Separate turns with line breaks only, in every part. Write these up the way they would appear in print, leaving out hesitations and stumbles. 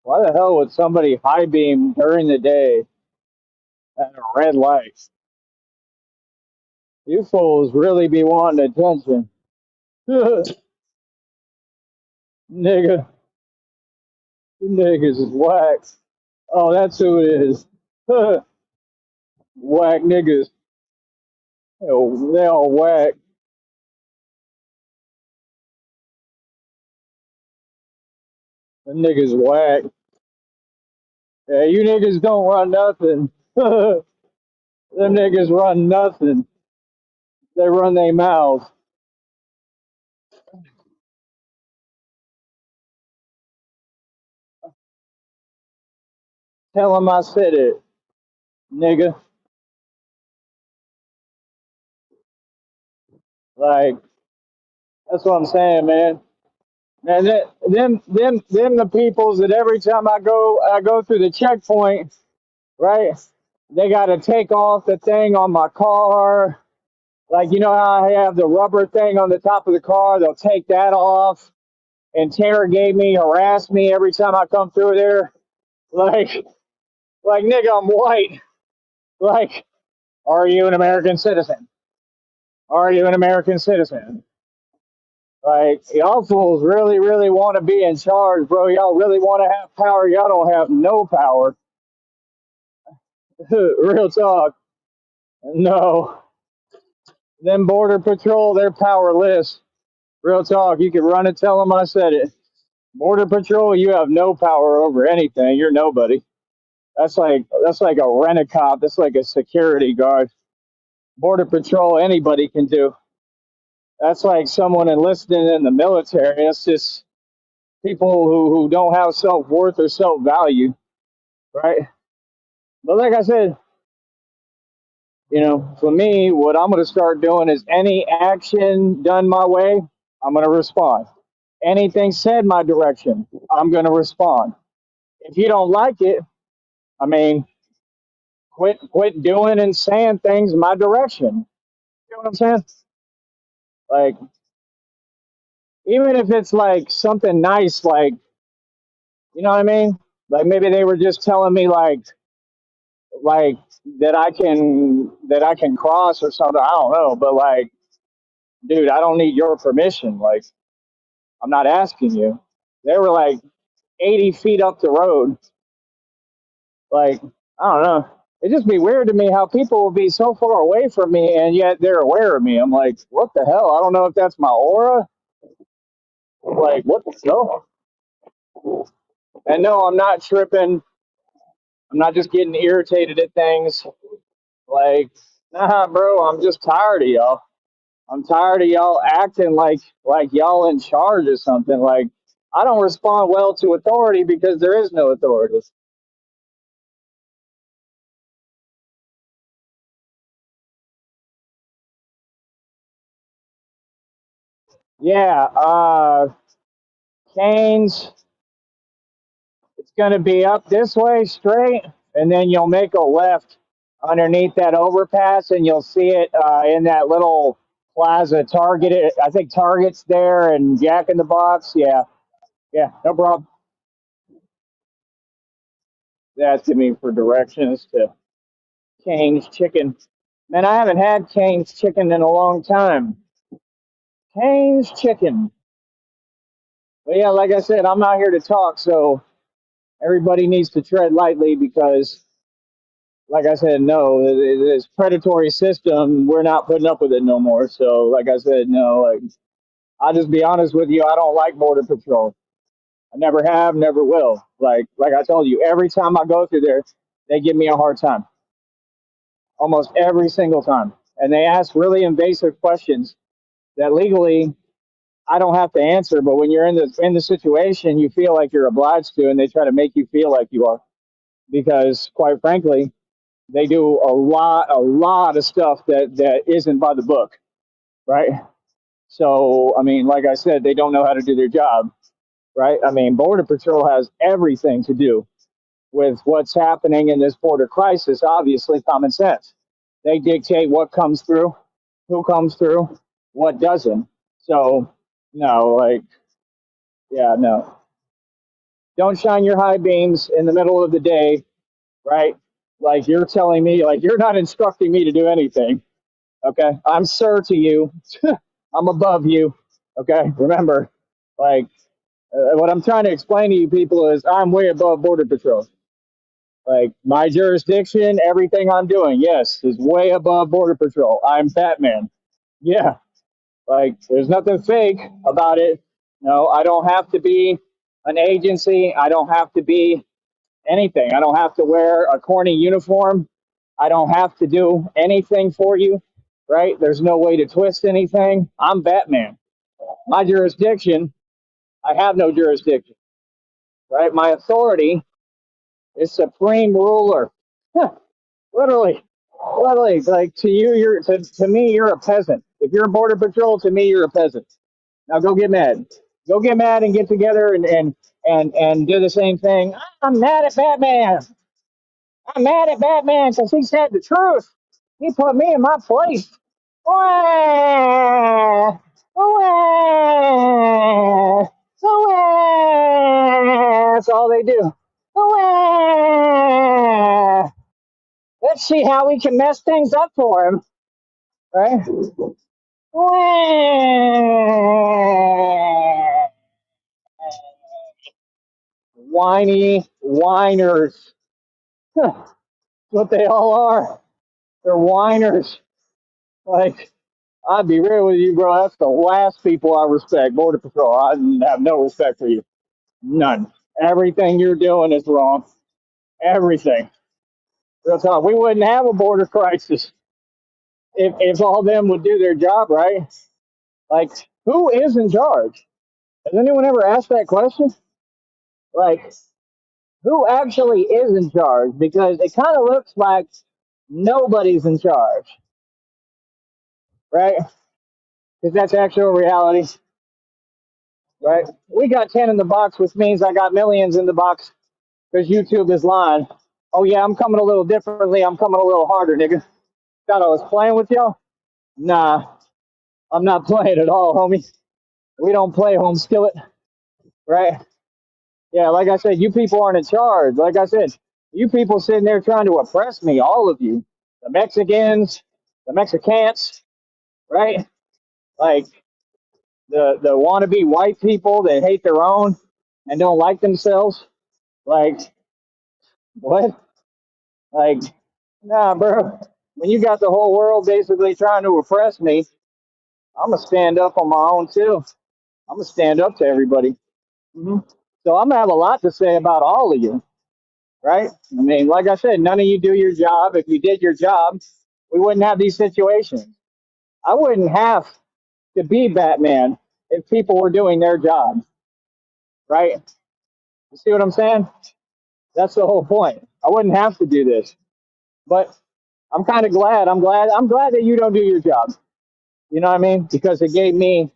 Why the hell would somebody high beam during the day at a red light? You fools really be wanting attention. Nigga, you niggas is whack. Oh, that's who it is. Whack niggas. They all whack. The niggas whack. Yeah, you niggas don't run nothing. Them niggas run nothing. They run their mouths. Tell them I said it, nigga. Like, that's what I'm saying, man. And them the peoples that every time I go through the checkpoint, right? They got to take off the thing on my car. Like, you know how I have the rubber thing on the top of the car? They'll take that off, interrogate me, harass me every time I come through there. Like, like nigga, I'm white. Like, are you an American citizen? Are you an American citizen? Like, y'all fools really, really want to be in charge, bro. Y'all really want to have power. Y'all don't have no power. Real talk. No. Them Border Patrol, they're powerless. Real talk. You can run and tell them I said it. Border Patrol, you have no power over anything. You're nobody. That's like a rent a cop. That's like a security guard. Border Patrol, anybody can do. That's like someone enlisting in the military. It's just people who don't have self worth or self value, right? But like I said, for me, what I'm going to start doing is any action done my way, I'm going to respond. Anything said my direction, I'm going to respond. If you don't like it, I mean, quit doing and saying things my direction. You know what I'm saying? Like, even if it's like something nice, like, you know what I mean? Like maybe they were just telling me like that I can cross or something. I don't know, but like, dude, I don't need your permission. Like, I'm not asking you. They were like 80 feet up the road. Like, I don't know. It just be weird to me how people will be so far away from me and yet they're aware of me. I'm like, what the hell? I don't know if that's my aura. Like, what the hell? And no, I'm not tripping. I'm not just getting irritated at things. Like, nah, bro, I'm just tired of y'all. I'm tired of y'all acting like y'all in charge or something. Like, I don't respond well to authority because there is no authority. Yeah, Canes, it's going to be up this way straight, and then you'll make a left underneath that overpass, and you'll see it in that little plaza. Target, I think Target's there, and Jack in the Box. Yeah, yeah, no problem. That's to me for directions to Cane's Chicken. Man, I haven't had Cane's Chicken in a long time. Cane's Chicken. But yeah, like I said, I'm not here to talk, so everybody needs to tread lightly because, like I said, no, this predatory system, we're not putting up with it no more. So, like I said, no, like, I'll just be honest with you, I don't like Border Patrol. I never have, never will. Like I told you, every time I go through there, they give me a hard time, almost every single time. And they ask really invasive questions that legally I don't have to answer, but when you're in the situation, you feel like you're obliged to, and they try to make you feel like you are, because quite frankly, they do a lot of stuff that isn't by the book, right? So I mean, like I said, they don't know how to do their job, right? I mean, Border Patrol has everything to do with what's happening in this border crisis. Obviously, common sense. They dictate what comes through, who comes through, what doesn't. So no, like, yeah, no. Don't shine your high beams in the middle of the day, right? Like you're telling me, like you're not instructing me to do anything. Okay, I'm sir to you. I'm above you. Okay, remember, like what I'm trying to explain to you people is I'm way above Border Patrol. Like my jurisdiction, everything I'm doing, yes, is way above Border Patrol. I'm Batman. Yeah, like there's nothing fake about it. No, I don't have to be an agency. I don't have to be anything. I don't have to wear a corny uniform. I don't have to do anything for you, right? There's no way to twist anything. I'm Batman. My jurisdiction, I have no jurisdiction, right? My authority is supreme ruler. Literally, literally, like to you, to me, you're a peasant. If you're a border patrol, to me, you're a peasant. Now go get mad. Go get mad and get together and do the same thing. I'm mad at Batman. I'm mad at Batman because he said the truth. He put me in my place. Wah! Wah! Wah! That's all they do. Wah! Let's see how we can mess things up for him, right? Wah! Whiny whiners. That's what they all are. They're whiners. Like, I'd be real with you, bro. That's the last people I respect. Border Patrol. I have no respect for you. None. Everything you're doing is wrong. Everything. Real talk. We wouldn't have a border crisis if all of them would do their job right. Like, who is in charge? Has anyone ever asked that question? Like, who actually is in charge? Because it kind of looks like nobody's in charge, right? Because that's actual reality, right? We got 10 in the box, which means I got millions in the box because YouTube is lying. Oh, yeah, I'm coming a little differently. I'm coming a little harder, nigga. Thought I was playing with y'all? Nah, I'm not playing at all, homie. We don't play home skillet, right? Yeah, like I said, you people aren't in charge. Like I said, you people sitting there trying to oppress me, all of you. The Mexicans, the Mexicans, right? Like the wannabe white people that hate their own and don't like themselves. Like, what? Like, nah, bro. When you got the whole world basically trying to oppress me, I'm gonna stand up on my own too. I'm gonna stand up to everybody. hmm So I'm gonna have a lot to say about all of you, right? I mean, like I said, none of you do your job. If you did your job, we wouldn't have these situations. I wouldn't have to be Batman if people were doing their job, right? You see what I'm saying? That's the whole point. I wouldn't have to do this, but I'm kind of glad. I'm glad that you don't do your job. You know what I mean? Because it gave me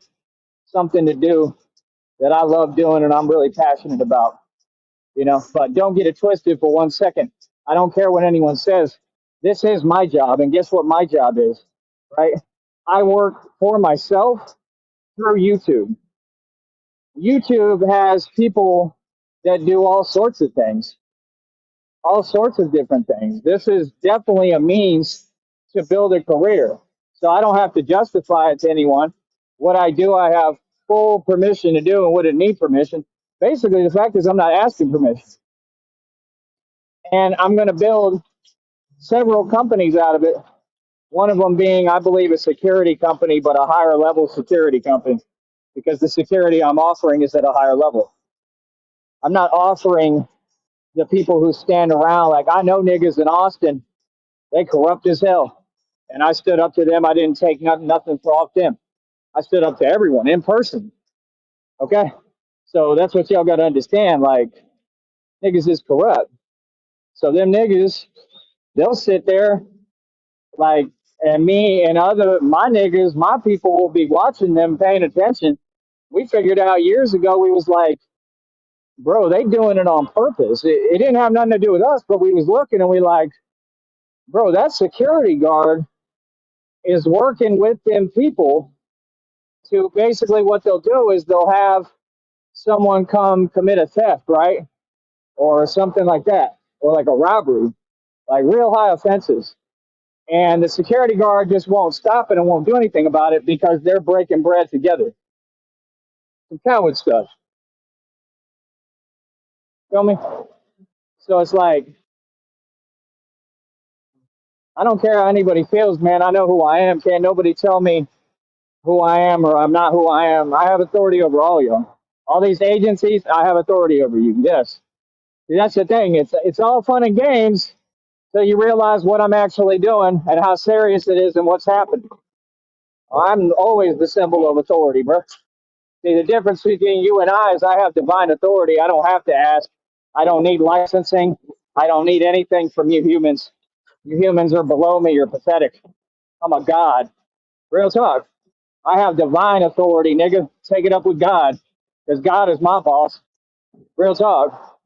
something to do that I love doing and I'm really passionate about. But don't get it twisted for 1 second. I don't care what anyone says. This is my job, and guess what my job is, right? I work for myself through YouTube. YouTube has people that do all sorts of things, all sorts of different things. This is definitely a means to build a career. So I don't have to justify it to anyone. What I do, I have full permission to do and wouldn't need permission. Basically, the fact is I'm not asking permission. And I'm going to build several companies out of it. One of them being, I believe, a security company, but a higher level security company, because the security I'm offering is at a higher level. I'm not offering the people who stand around like, I know niggas in Austin, they corrupt as hell. And I stood up to them. I didn't take nothing off them. I stood up to everyone in person. Okay? So that's what y'all got to understand. Like, niggas is corrupt. So them niggas, they'll sit there like, and me and my niggas, my people will be watching them, paying attention. We figured out years ago, we was like, bro, they doing it on purpose. It didn't have nothing to do with us, but we was looking and we like, bro, that security guard is working with them people to basically what they'll do is they'll have someone come commit a theft, right? or something like that, or like a robbery, like real high offenses. And the security guard just won't stop it and won't do anything about it because they're breaking bread together. Some coward stuff. Feel me? So it's like, I don't care how anybody feels, man. I know who I am. Can't nobody tell me who I am or I'm not who I am. I have authority over all y'all. All these agencies, I have authority over you. Yes. See, that's the thing. It's all fun and games till you realize what I'm actually doing and how serious it is and what's happening. I'm always the symbol of authority, bro. See, the difference between you and I is I have divine authority. I don't have to ask. I don't need licensing. I don't need anything from you humans. You humans are below me. You're pathetic. I'm a god. Real talk. I have divine authority, nigga. Take it up with God, because God is my boss. Real talk.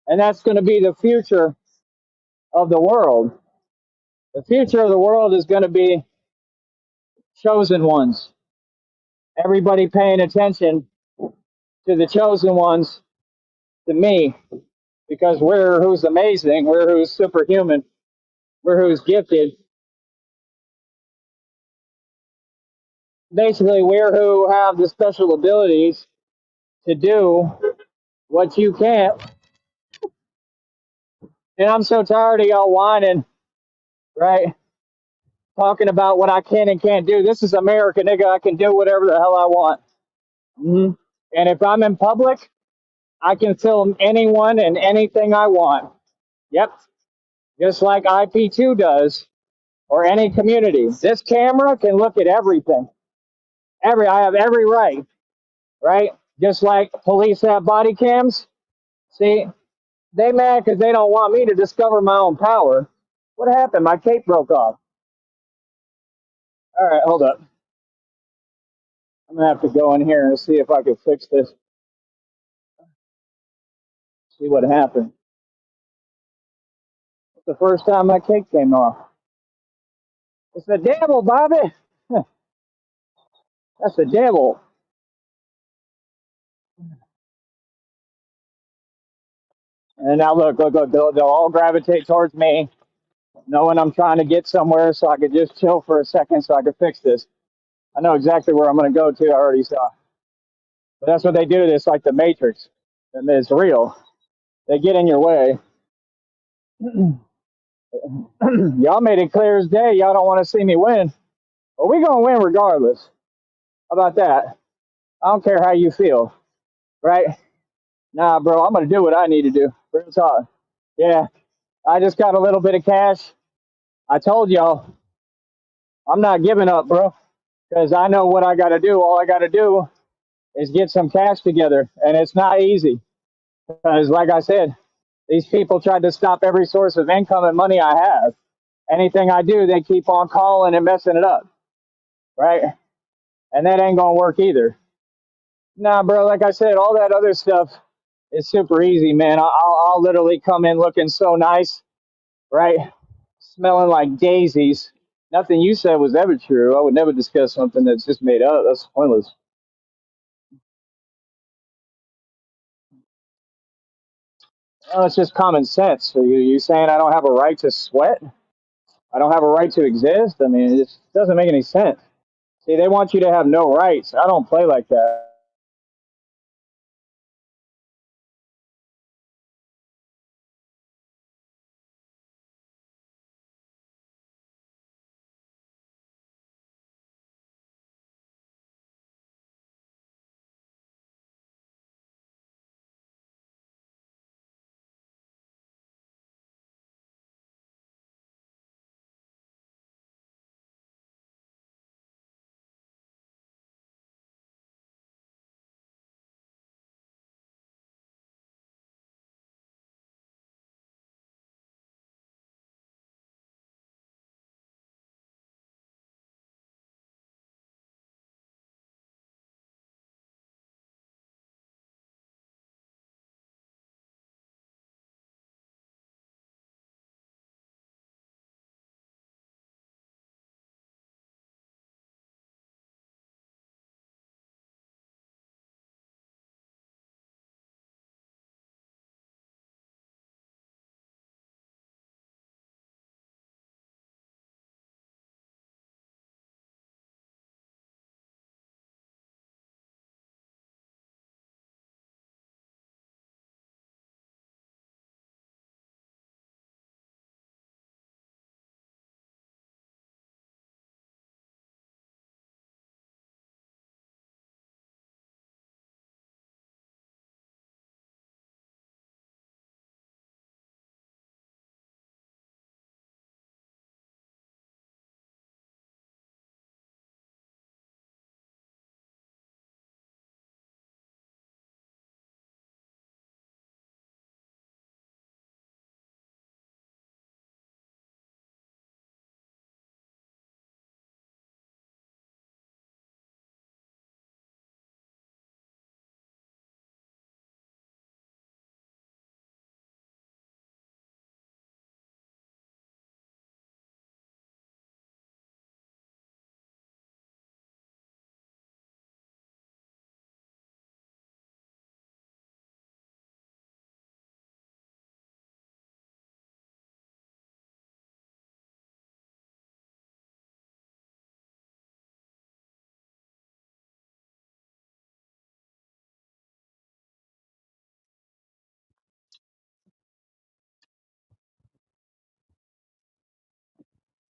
And that's going to be the future of the world. The future of the world is going to be chosen ones. Everybody paying attention to the chosen ones, to me, because we're who's amazing, we're who's superhuman, we're who's gifted. Basically, we're who have the special abilities to do what you can't. And I'm so tired of y'all whining, right? Talking about what I can and can't do. This is America, nigga. I can do whatever the hell I want. Mhm. And if I'm in public, I can film anyone and anything I want. Yep. Just like IP2 does, or any community. This camera can look at everything. I have every right, right? Just like police have body cams. See, they mad because they don't want me to discover my own power. What happened? My cape broke off. All right, hold up. I'm gonna have to go in here and see if I can fix this. See what happened. It's the first time my cape came off. It's the devil, Bobby. That's the devil. And now look, they'll all gravitate towards me, knowing I'm trying to get somewhere so I could just chill for a second so I could fix this. I know exactly where I'm going to go to. I already saw. But that's what they do. It's like the Matrix. And it's real. They get in your way. Y'all made it clear as day. Y'all don't want to see me win. But we're going to win regardless. How about that? I don't care how you feel. Right? Nah, bro, I'm going to do what I need to do. Real talk. Yeah. I just got a little bit of cash. I told y'all, I'm not giving up, bro. Because I know what I got to do. All I got to do is get some cash together. And it's not easy. Because, like I said, these people tried to stop every source of income and money I have. Anything I do, they keep on calling and messing it up, right? And that ain't gonna work either. Nah, bro. Like I said, all that other stuff is super easy, man. I'll literally come in looking so nice, right? Smelling like daisies. Nothing you said was ever true. I would never discuss something that's just made up. That's pointless. Oh, it's just common sense. So you saying I don't have a right to sweat? I don't have a right to exist? I mean, it just doesn't make any sense. See, they want you to have no rights. I don't play like that.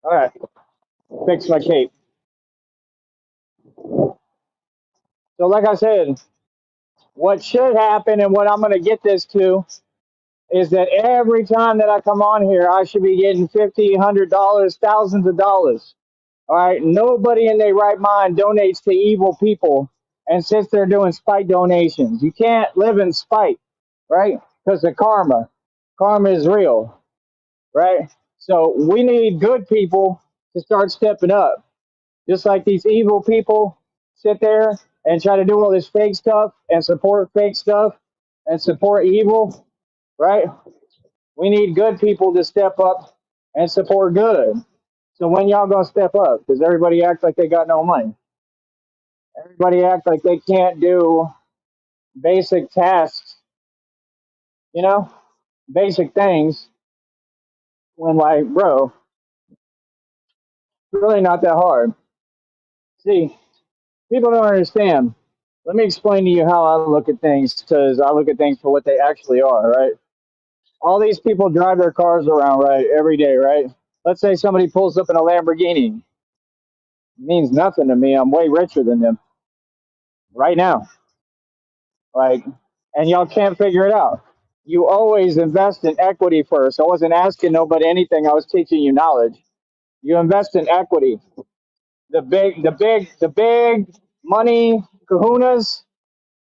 All right, fix my cape. So, like I said, what should happen and what I'm going to get this to is that every time that I come on here, I should be getting $50, $100, thousands of dollars. All right, nobody in their right mind donates to evil people and sits there doing spite donations. You can't live in spite, right? Because of karma is real, right? So we need good people to start stepping up. Just like these evil people sit there and try to do all this fake stuff and support fake stuff and support evil, right? We need good people to step up and support good. So when y'all gonna step up? Because everybody acts like they got no money. Everybody acts like they can't do basic tasks, you know, basic things. When like, bro, it's really not that hard. See, people don't understand. Let me explain to you how I look at things, because I look at things for what they actually are, right? All these people drive their cars around, right, every day, right? Let's say somebody pulls up in a Lamborghini. It means nothing to me. I'm way richer than them right now. Like, and y'all can't figure it out. You always invest in equity first. I wasn't asking nobody anything. I was teaching you knowledge. You invest in equity. The big money kahunas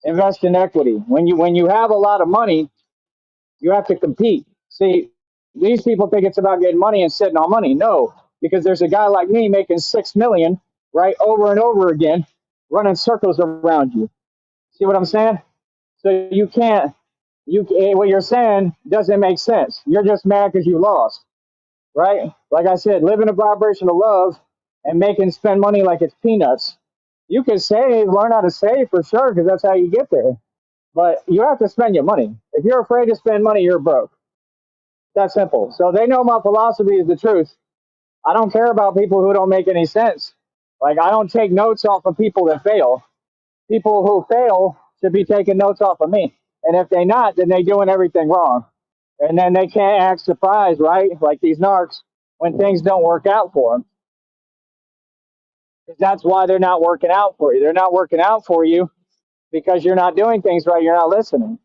invest in equity. When you have a lot of money, you have to compete. See, these people think it's about getting money and sitting on money. No, because there's a guy like me making 6 million, right, over and over again, running circles around you. See what I'm saying? So you can't. What you're saying doesn't make sense. You're just mad because you lost, right? Like I said, live in a vibration of love and make and spend money like it's peanuts. You can save, learn how to save for sure, because that's how you get there. But you have to spend your money. If you're afraid to spend money, you're broke. That's simple. So they know my philosophy is the truth. I don't care about people who don't make any sense. Like, I don't take notes off of people that fail. People who fail should be taking notes off of me. And if they not, then they doing everything wrong. And then they can't act surprised, right? Like these narcs, when things don't work out for them. Because that's why they're not working out for you. They're not working out for you because you're not doing things right. You're not listening,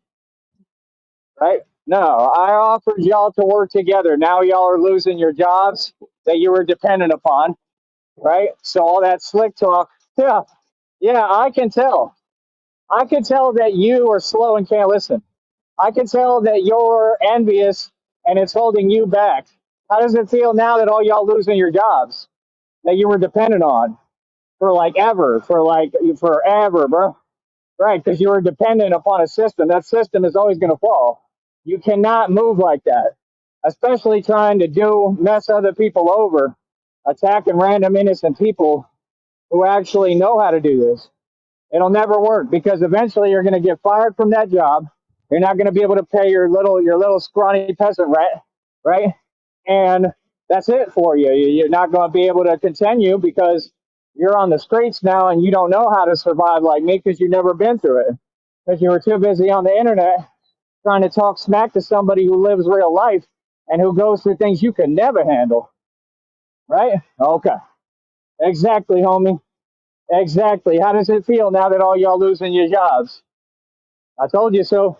right? No, I offered y'all to work together. Now y'all are losing your jobs that you were dependent upon, right? So all that slick talk, yeah, yeah, I can tell. I can tell that you are slow and can't listen. I can tell that you're envious and it's holding you back. How does it feel now that all y'all losing your jobs that you were dependent on for like ever, for like forever, bro? Right, because you were dependent upon a system. That system is always going to fall. You cannot move like that, especially trying to do mess other people over, attacking random innocent people who actually know how to do this. It'll never work because eventually you're going to get fired from that job. You're not going to be able to pay your little scrawny peasant rent, right? And that's it for you. You're not going to be able to continue because you're on the streets now and you don't know how to survive like me because you've never been through it. Because you were too busy on the internet trying to talk smack to somebody who lives real life and who goes through things you could never handle, right? Okay. Exactly, homie. Exactly. How does it feel now that all y'all losing your jobs? I told you so.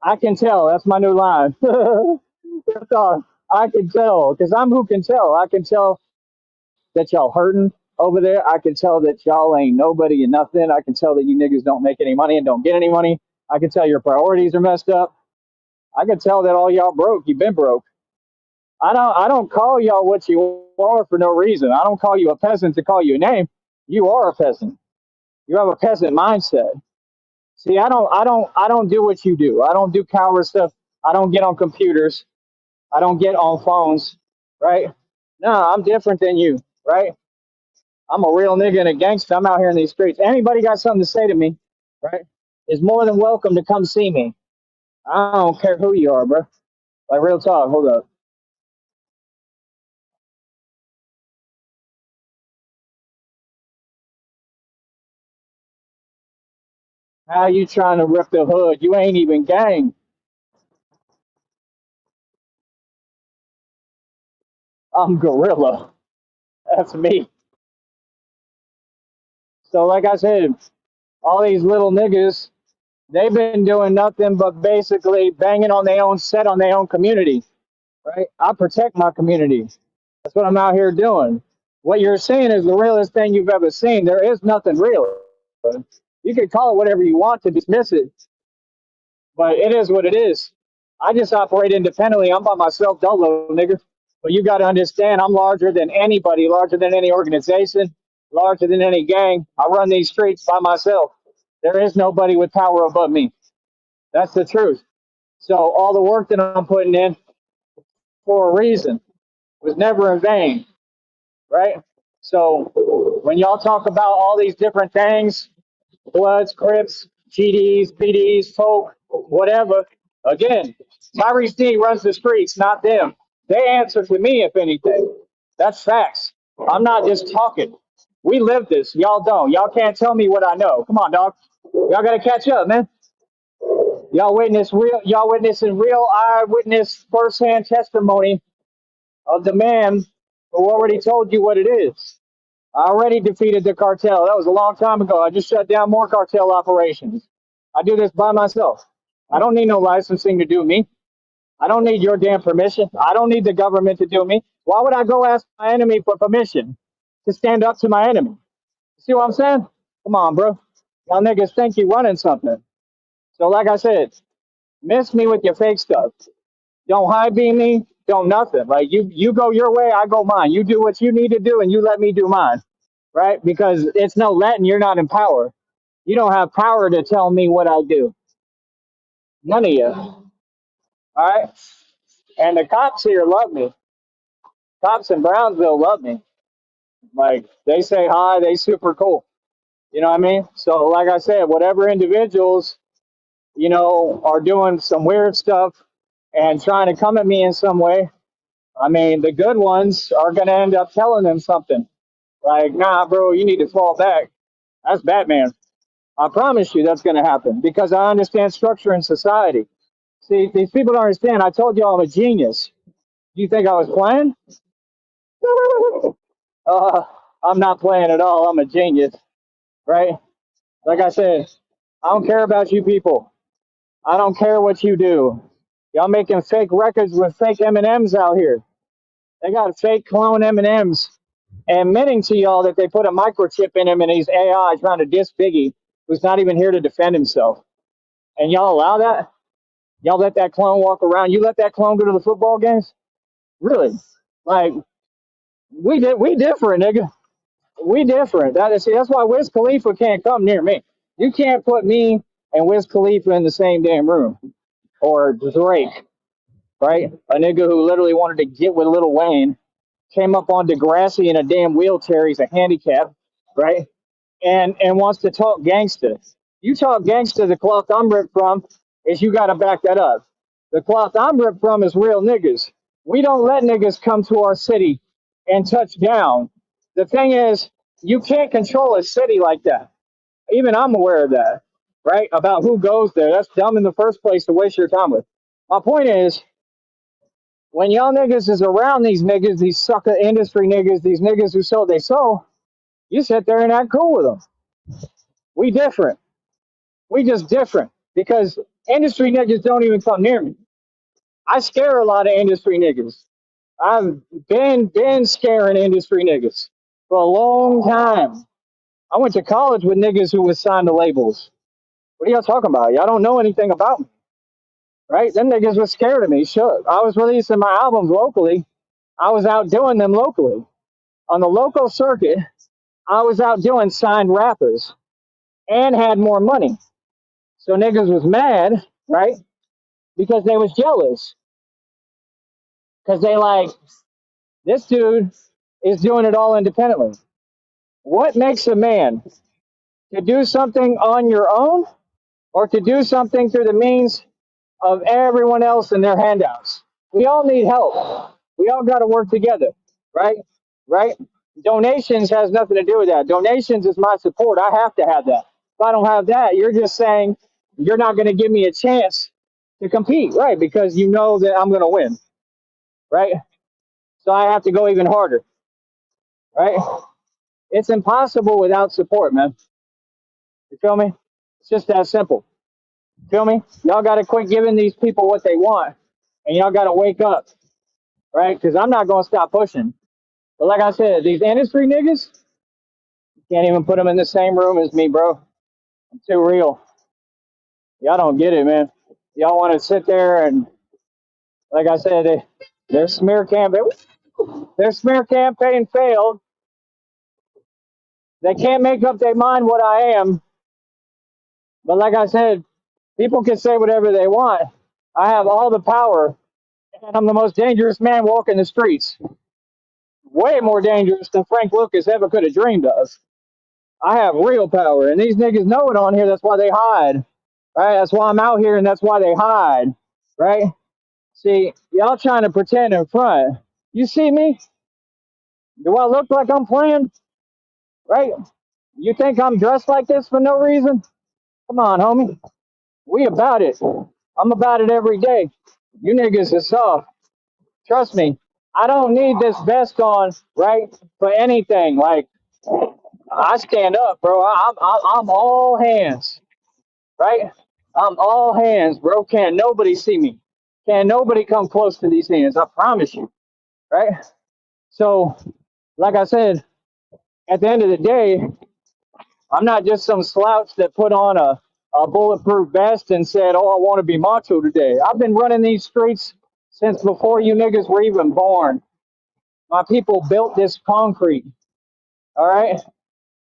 I can tell. That's my new line. That's all. I can tell because I'm who can tell. I can tell that y'all hurting over there. I can tell that y'all ain't nobody and nothing. I can tell that you niggas don't make any money and don't get any money. I can tell your priorities are messed up. I can tell that all y'all broke. You've been broke. I don't call y'all what you are for no reason. I don't call you a peasant to call you a name. You are a peasant. You have a peasant mindset. See, I don't do what you do. I don't do coward stuff. I don't get on computers. I don't get on phones, right? No, I'm different than you, right? I'm a real nigga and a gangster. I'm out here in these streets. Anybody got something to say to me, right? Is more than welcome to come see me. I don't care who you are, bro. Like real talk. Hold up. How you trying to rip the hood? You ain't even gang. I'm gorilla. That's me. So, like I said, all these little niggas, they've been doing nothing but basically banging on their own set on their own community, right? I protect my community. That's what I'm out here doing. What you're seeing is the realest thing you've ever seen. There is nothing real. You can call it whatever you want to dismiss it, but it is what it is. I just operate independently. I'm by myself, dolo, nigga. But you got to understand, I'm larger than anybody, larger than any organization, larger than any gang. I run these streets by myself. There is nobody with power above me. That's the truth. So all the work that I'm putting in for a reason was never in vain, right? So when y'all talk about all these different things, Bloods, Crips, GDs, PDs, folk, whatever. Again, Tyrese D runs the streets, not them. They answer to me, if anything. That's facts. I'm not just talking. We live this. Y'all don't. Y'all can't tell me what I know. Come on, dog. Y'all gotta catch up, man. Y'all witnessing real eyewitness firsthand testimony of the man who already told you what it is. I already defeated the cartel. That was a long time ago. I just shut down more cartel operations. I do this by myself. I don't need no licensing to do me. I don't need your damn permission. I don't need the government to do me. Why would I go ask my enemy for permission to stand up to my enemy? See what I'm saying? Come on, bro. Y'all niggas think you running something. So like I said, miss me with your fake stuff. Don't high beam me. Don't nothing. Like you go your way, I go mine. You do what you need to do, and you let me do mine, right? Because it's no letting. You're not in power. You don't have power to tell me what I do. None of you. All right. And the cops here love me. Cops in Brownsville love me. Like they say hi. They super cool. You know what I mean? So like I said, whatever individuals are doing some weird stuff and trying to come at me in some way, I mean, the good ones are going to end up telling them something like, nah, bro, you need to fall back. That's Batman. I promise you that's going to happen because I understand structure in society. See, these people don't understand. I told you I'm a genius. Do you think I was playing? Uh, I'm not playing at all. I'm a genius, right? Like I said, I don't care about you people. I don't care what you do. Y'all making fake records with fake M&Ms out here. They got fake clone M&Ms admitting to y'all that they put a microchip in him and he's AI trying to diss Biggie, who's not even here to defend himself. And y'all allow that? Y'all let that clone walk around? You let that clone go to the football games? Really? Like, we different, nigga. We different. That's why Wiz Khalifa can't come near me. You can't put me and Wiz Khalifa in the same damn room. Or Drake, right? A nigga who literally wanted to get with Lil Wayne, came up on Degrassi in a damn wheelchair. He's a handicap, right? And wants to talk gangster. You talk gangster, the cloth I'm ripped from is you got to back that up. The cloth I'm ripped from is real niggas. We don't let niggas come to our city and touch down. The thing is, you can't control a city like that. Even I'm aware of that, right? About who goes there. That's dumb in the first place to waste your time with. My point is, when y'all niggas is around these niggas, these sucker industry niggas, these niggas who sold they soul, you sit there and act cool with them. We different. We just different because industry niggas don't even come near me. I scare a lot of industry niggas. I've been scaring industry niggas for a long time. I went to college with niggas who was signed to labels. What are y'all talking about? Y'all don't know anything about me, right? Them niggas was scared of me. Sure, I was releasing my albums locally. I was out doing them locally. On the local circuit, I was out doing signed rappers and had more money. So niggas was mad, right? Because they was jealous. Because they like, this dude is doing it all independently. What makes a man to do something on your own or to do something through the means of everyone else and their handouts? We all need help. We all got to work together, right? Right? Donations has nothing to do with that. Donations is my support. I have to have that. If I don't have that, you're just saying you're not going to give me a chance to compete, right? Because you know that I'm going to win, right? So I have to go even harder. right? It's impossible without support, man. You feel me? It's just that simple. Feel me? Y'all got to quit giving these people what they want, and y'all got to wake up, right? Because I'm not gonna stop pushing. But like I said, these industry niggas can't even put them in the same room as me, bro. I'm too real. Y'all don't get it, man. Y'all want to sit there and, like I said, their smear campaign, their smear campaign failed. They can't make up their mind what I am. But like I said, people can say whatever they want. I have all the power, and I'm the most dangerous man walking the streets. Way more dangerous than Frank Lucas ever could have dreamed of. I have real power, and these niggas know it on here. That's why they hide, right? That's why I'm out here, and that's why they hide, right? See, y'all trying to pretend in front. You see me? Do I look like I'm playing? Right? You think I'm dressed like this for no reason? Come on, homie. We about it. I'm about it every day. You niggas is soft. Trust me. I don't need this vest on, right? For anything. Like, I stand up, bro. I'm all hands, right? I'm all hands, bro. Can't nobody see me. Can't nobody come close to these hands. I promise you, right? So, like I said, at the end of the day, I'm not just some slouch that put on a bulletproof vest and said, "Oh, I want to be macho today." I've been running these streets since before you niggas were even born. My people built this concrete, all right?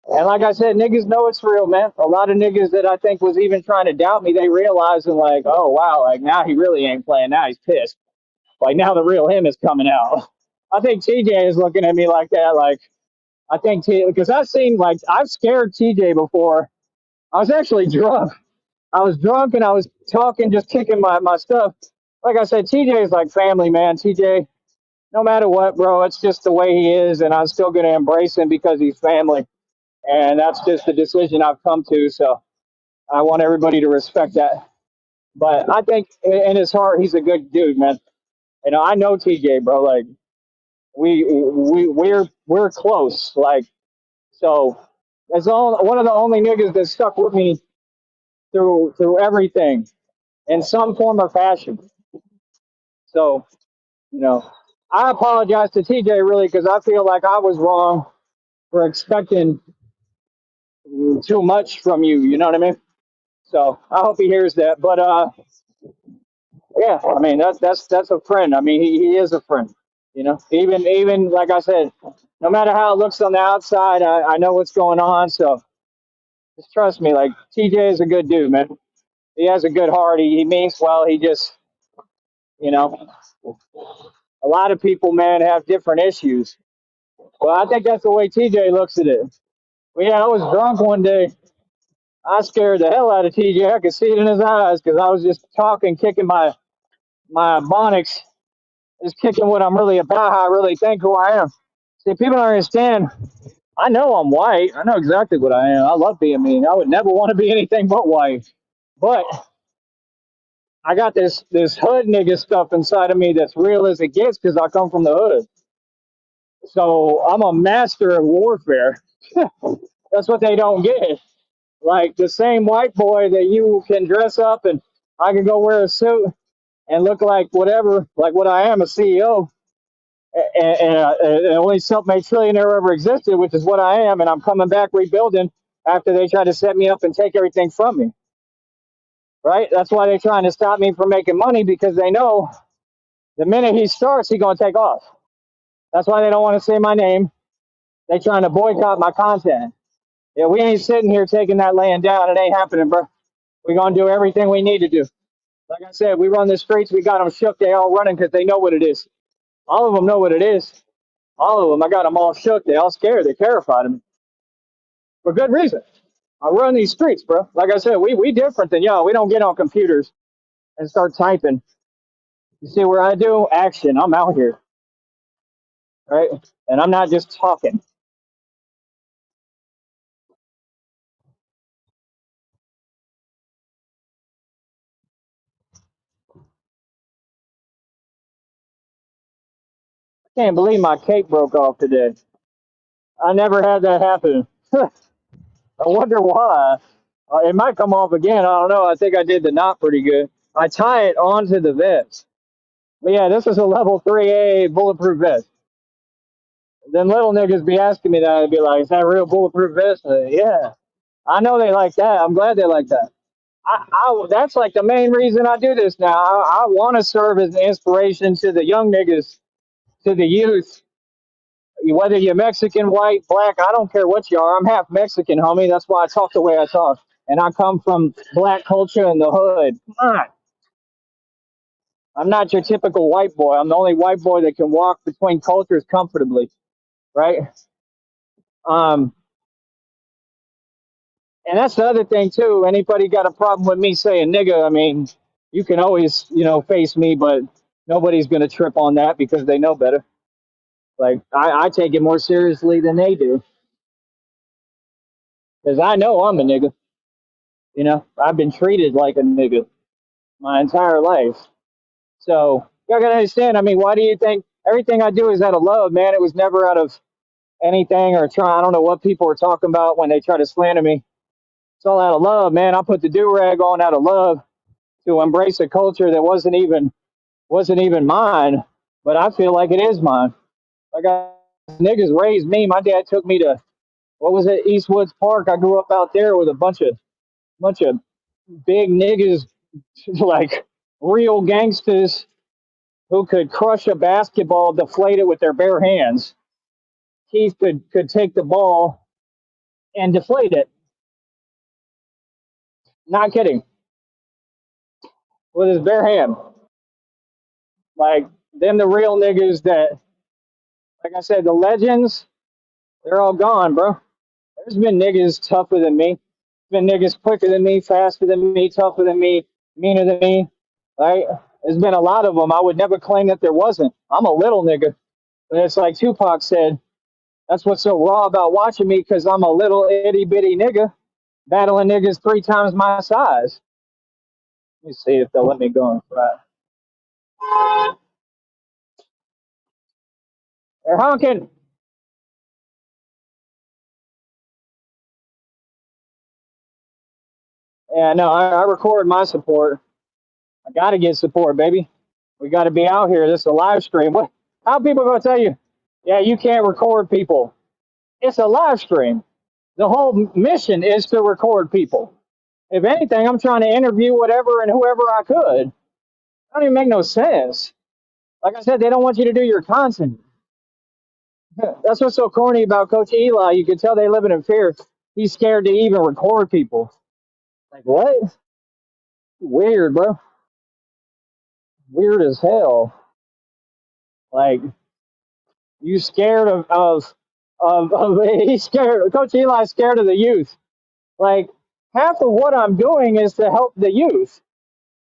And like I said, niggas know it's real, man. A lot of niggas that I think was even trying to doubt me, they realized and like, oh wow, like now he really ain't playing. Now he's pissed. Like now the real him is coming out. I think TJ is looking at me like that. Like I think because I've seen like I've scared TJ before. I was actually drunk. I was drunk and I was talking, just kicking my stuff. Like I said, TJ is like family, man. TJ, no matter what, bro, it's just the way he is, and I'm still gonna embrace him because he's family. And that's just the decision I've come to. So I want everybody to respect that. But I think in his heart, he's a good dude, man. You know, I know TJ, bro. Like we're close. Like so, that's all one of the only niggas that stuck with me through everything in some form or fashion. So you know, I apologize to TJ really because I feel like I was wrong for expecting too much from you. You know what I mean? So I hope he hears that. But yeah, I mean that's a friend. I mean he is a friend. You know, even like I said, no matter how it looks on the outside, I know what's going on. So just trust me. Like TJ is a good dude, man. He has a good heart. He means well. He just you know, a lot of people, man, have different issues. Well, I think that's the way TJ looks at it. Well, yeah, I was drunk one day. I scared the hell out of TJ. I could see it in his eyes because I was just talking, kicking my bonics, just kicking what I'm really about, how I really think who I am. See, people don't understand. I know I'm white. I know exactly what I am. I love being me. I would never want to be anything but white. But I got this hood nigga stuff inside of me that's real as it gets because I come from the hood. So I'm a master of warfare. That's what they don't get. Like the same white boy that you can dress up and I can go wear a suit and look like whatever, like what I am, a CEO, and only self-made trillionaire ever existed, which is what I am, and I'm coming back rebuilding after they try to set me up and take everything from me. Right? That's why they're trying to stop me from making money because they know the minute he starts, he's gonna take off. That's why they don't want to say my name. They trying to boycott my content. Yeah, we ain't sitting here taking that land down. It ain't happening, bro. We're gonna do everything we need to do. Like I said, we run the streets. We got them shook. They all running because they know what it is. All of them know what it is. All of them. I got them all shook. They all scared. They're terrified of me for good reason. I run these streets, bro. Like I said, we different than y'all. We don't get on computers and start typing. You see where I do action? I'm out here, right? And I'm not just talking. I can't believe my cape broke off today. I never had that happen. I wonder why. It might come off again. I don't know. I think I did the knot pretty good. I tie it onto the vest. But yeah, this is a level 3A bulletproof vest. Then little niggas be asking me that. I'd be like, is that a real bulletproof vest? Yeah. I know they like that. I'm glad they like that. That's like the main reason I do this now. I want to serve as an inspiration to the young niggas, to the youth, whether you're Mexican, white, black, I don't care what you are. I'm half Mexican, homie. That's why I talk the way I talk. And I come from black culture in the hood. Come on. I'm not your typical white boy. I'm the only white boy that can walk between cultures comfortably, right? Um, and that's the other thing too. Anybody got a problem with me saying nigga? I mean, you can always, face me, but nobody's gonna trip on that because they know better. Like I take it more seriously than they do because I know I'm a nigga. I've been treated like a nigga my entire life. So you gotta understand. I mean, why do you think everything I do is out of love, man? It was never out of anything or try. I don't know what people were talking about when they try to slander me. It's all out of love, man. I put the do rag on out of love to embrace a culture that wasn't even mine, but I feel like it is mine. Like niggas raised me. My dad took me to what was it, Eastwoods Park. I grew up out there with a bunch of big niggas, like real gangsters who could crush a basketball, deflate it with their bare hands. Keith could take the ball and deflate it. Not kidding, with his bare hand. Like them, the real niggas that, like I said, the legends, they're all gone, bro. There's been niggas tougher than me. There's been niggas quicker than me, faster than me, tougher than me, meaner than me. Right? There's been a lot of them. I would never claim that there wasn't. I'm a little nigga. And it's like Tupac said, that's what's so raw about watching me because I'm a little itty bitty nigga battling niggas 3 times my size. Let me see if they'll let me go in front. They're honking. Yeah, no, I record my support. I got to get support, baby. We got to be out here. This is a live stream. What? How people gonna tell you? Yeah, you can't record people. It's a live stream. The whole mission is to record people. If anything, I'm trying to interview whatever and whoever I could. That don't even make no sense. Like I said, they don't want you to do your content. That's what's so corny about Coach Eli. You can tell they living in fear. He's scared to even record people. Like what? Weird, bro. Weird as hell. Like you scared of he's scared. Coach Eli's scared of the youth. Like half of what I'm doing is to help the youth.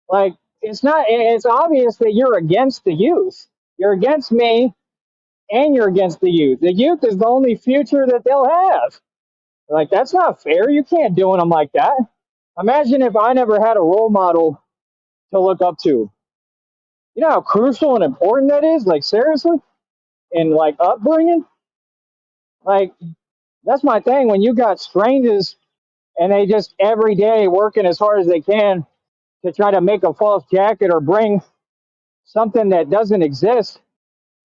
Like it's not. It's obvious that you're against the youth. You're against me, and you're against the youth. The youth is the only future that they'll have. Like that's not fair. You can't do them like that. Imagine if I never had a role model to look up to. You know how crucial and important that is. Like seriously, in like upbringing. Like that's my thing. When you got strangers and they just every day working as hard as they can to try to make a false jacket or bring something that doesn't exist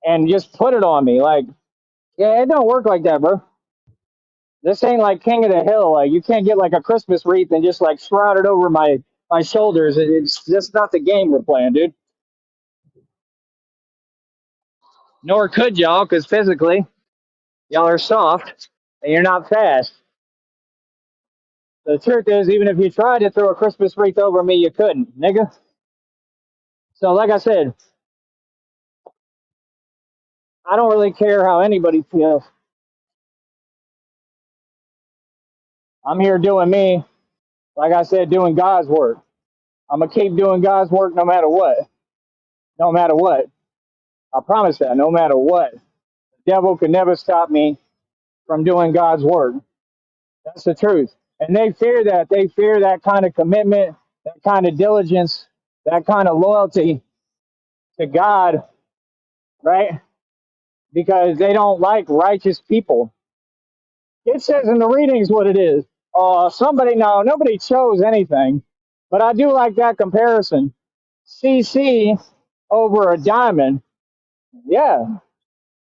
and just put it on me. Like, yeah, it don't work like that, bro. This ain't like King of the Hill. Like, you can't get like a Christmas wreath and just like shroud it over my shoulders. It's just not the game we're playing, dude. Nor could y'all, because physically, y'all are soft and you're not fast. The truth is, even if you tried to throw a Christmas wreath over me, you couldn't, nigga. So, like I said, I don't really care how anybody feels. I'm here doing me, like I said, doing God's work. I'm gonna keep doing God's work no matter what. No matter what. I promise that. No matter what, the devil could never stop me from doing God's work. That's the truth. And they fear that. They fear that kind of commitment, that kind of diligence, that kind of loyalty to God, right? Because they don't like righteous people. It says in the readings what it is. Somebody, no, nobody chose anything, but I do like that comparison. CC over a diamond. Yeah,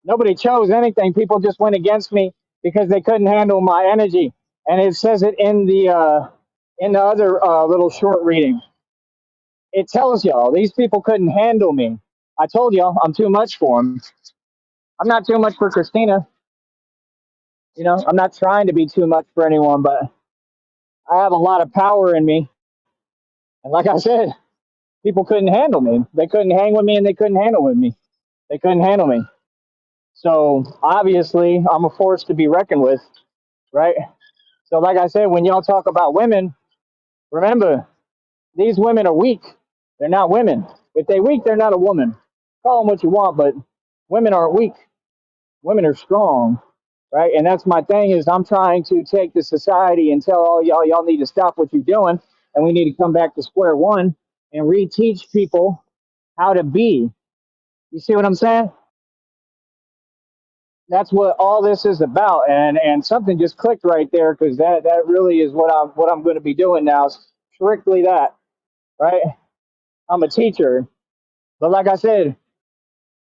nobody chose anything. People just went against me because they couldn't handle my energy. And it says it in the other little short reading. It tells y'all these people couldn't handle me. I told y'all I'm too much for them. I'm not too much for Christina. You know, I'm not trying to be too much for anyone, but I have a lot of power in me. And like I said, people couldn't handle me. They couldn't hang with me, and they couldn't handle with me. They couldn't handle me. So obviously, I'm a force to be reckoned with, right? So like I said, when y'all talk about women, remember these women are weak. They're not women. If they weak, they're not a woman. Call them what you want, but women aren't weak. Women are strong, right? And that's my thing is I'm trying to take the society and tell all y'all need to stop what you're doing, and we need to come back to square one and reteach people how to be. You see what I'm saying? That's what all this is about, and something just clicked right there because that really is what I'm going to be doing now. Strictly that, right? I'm a teacher, but like I said,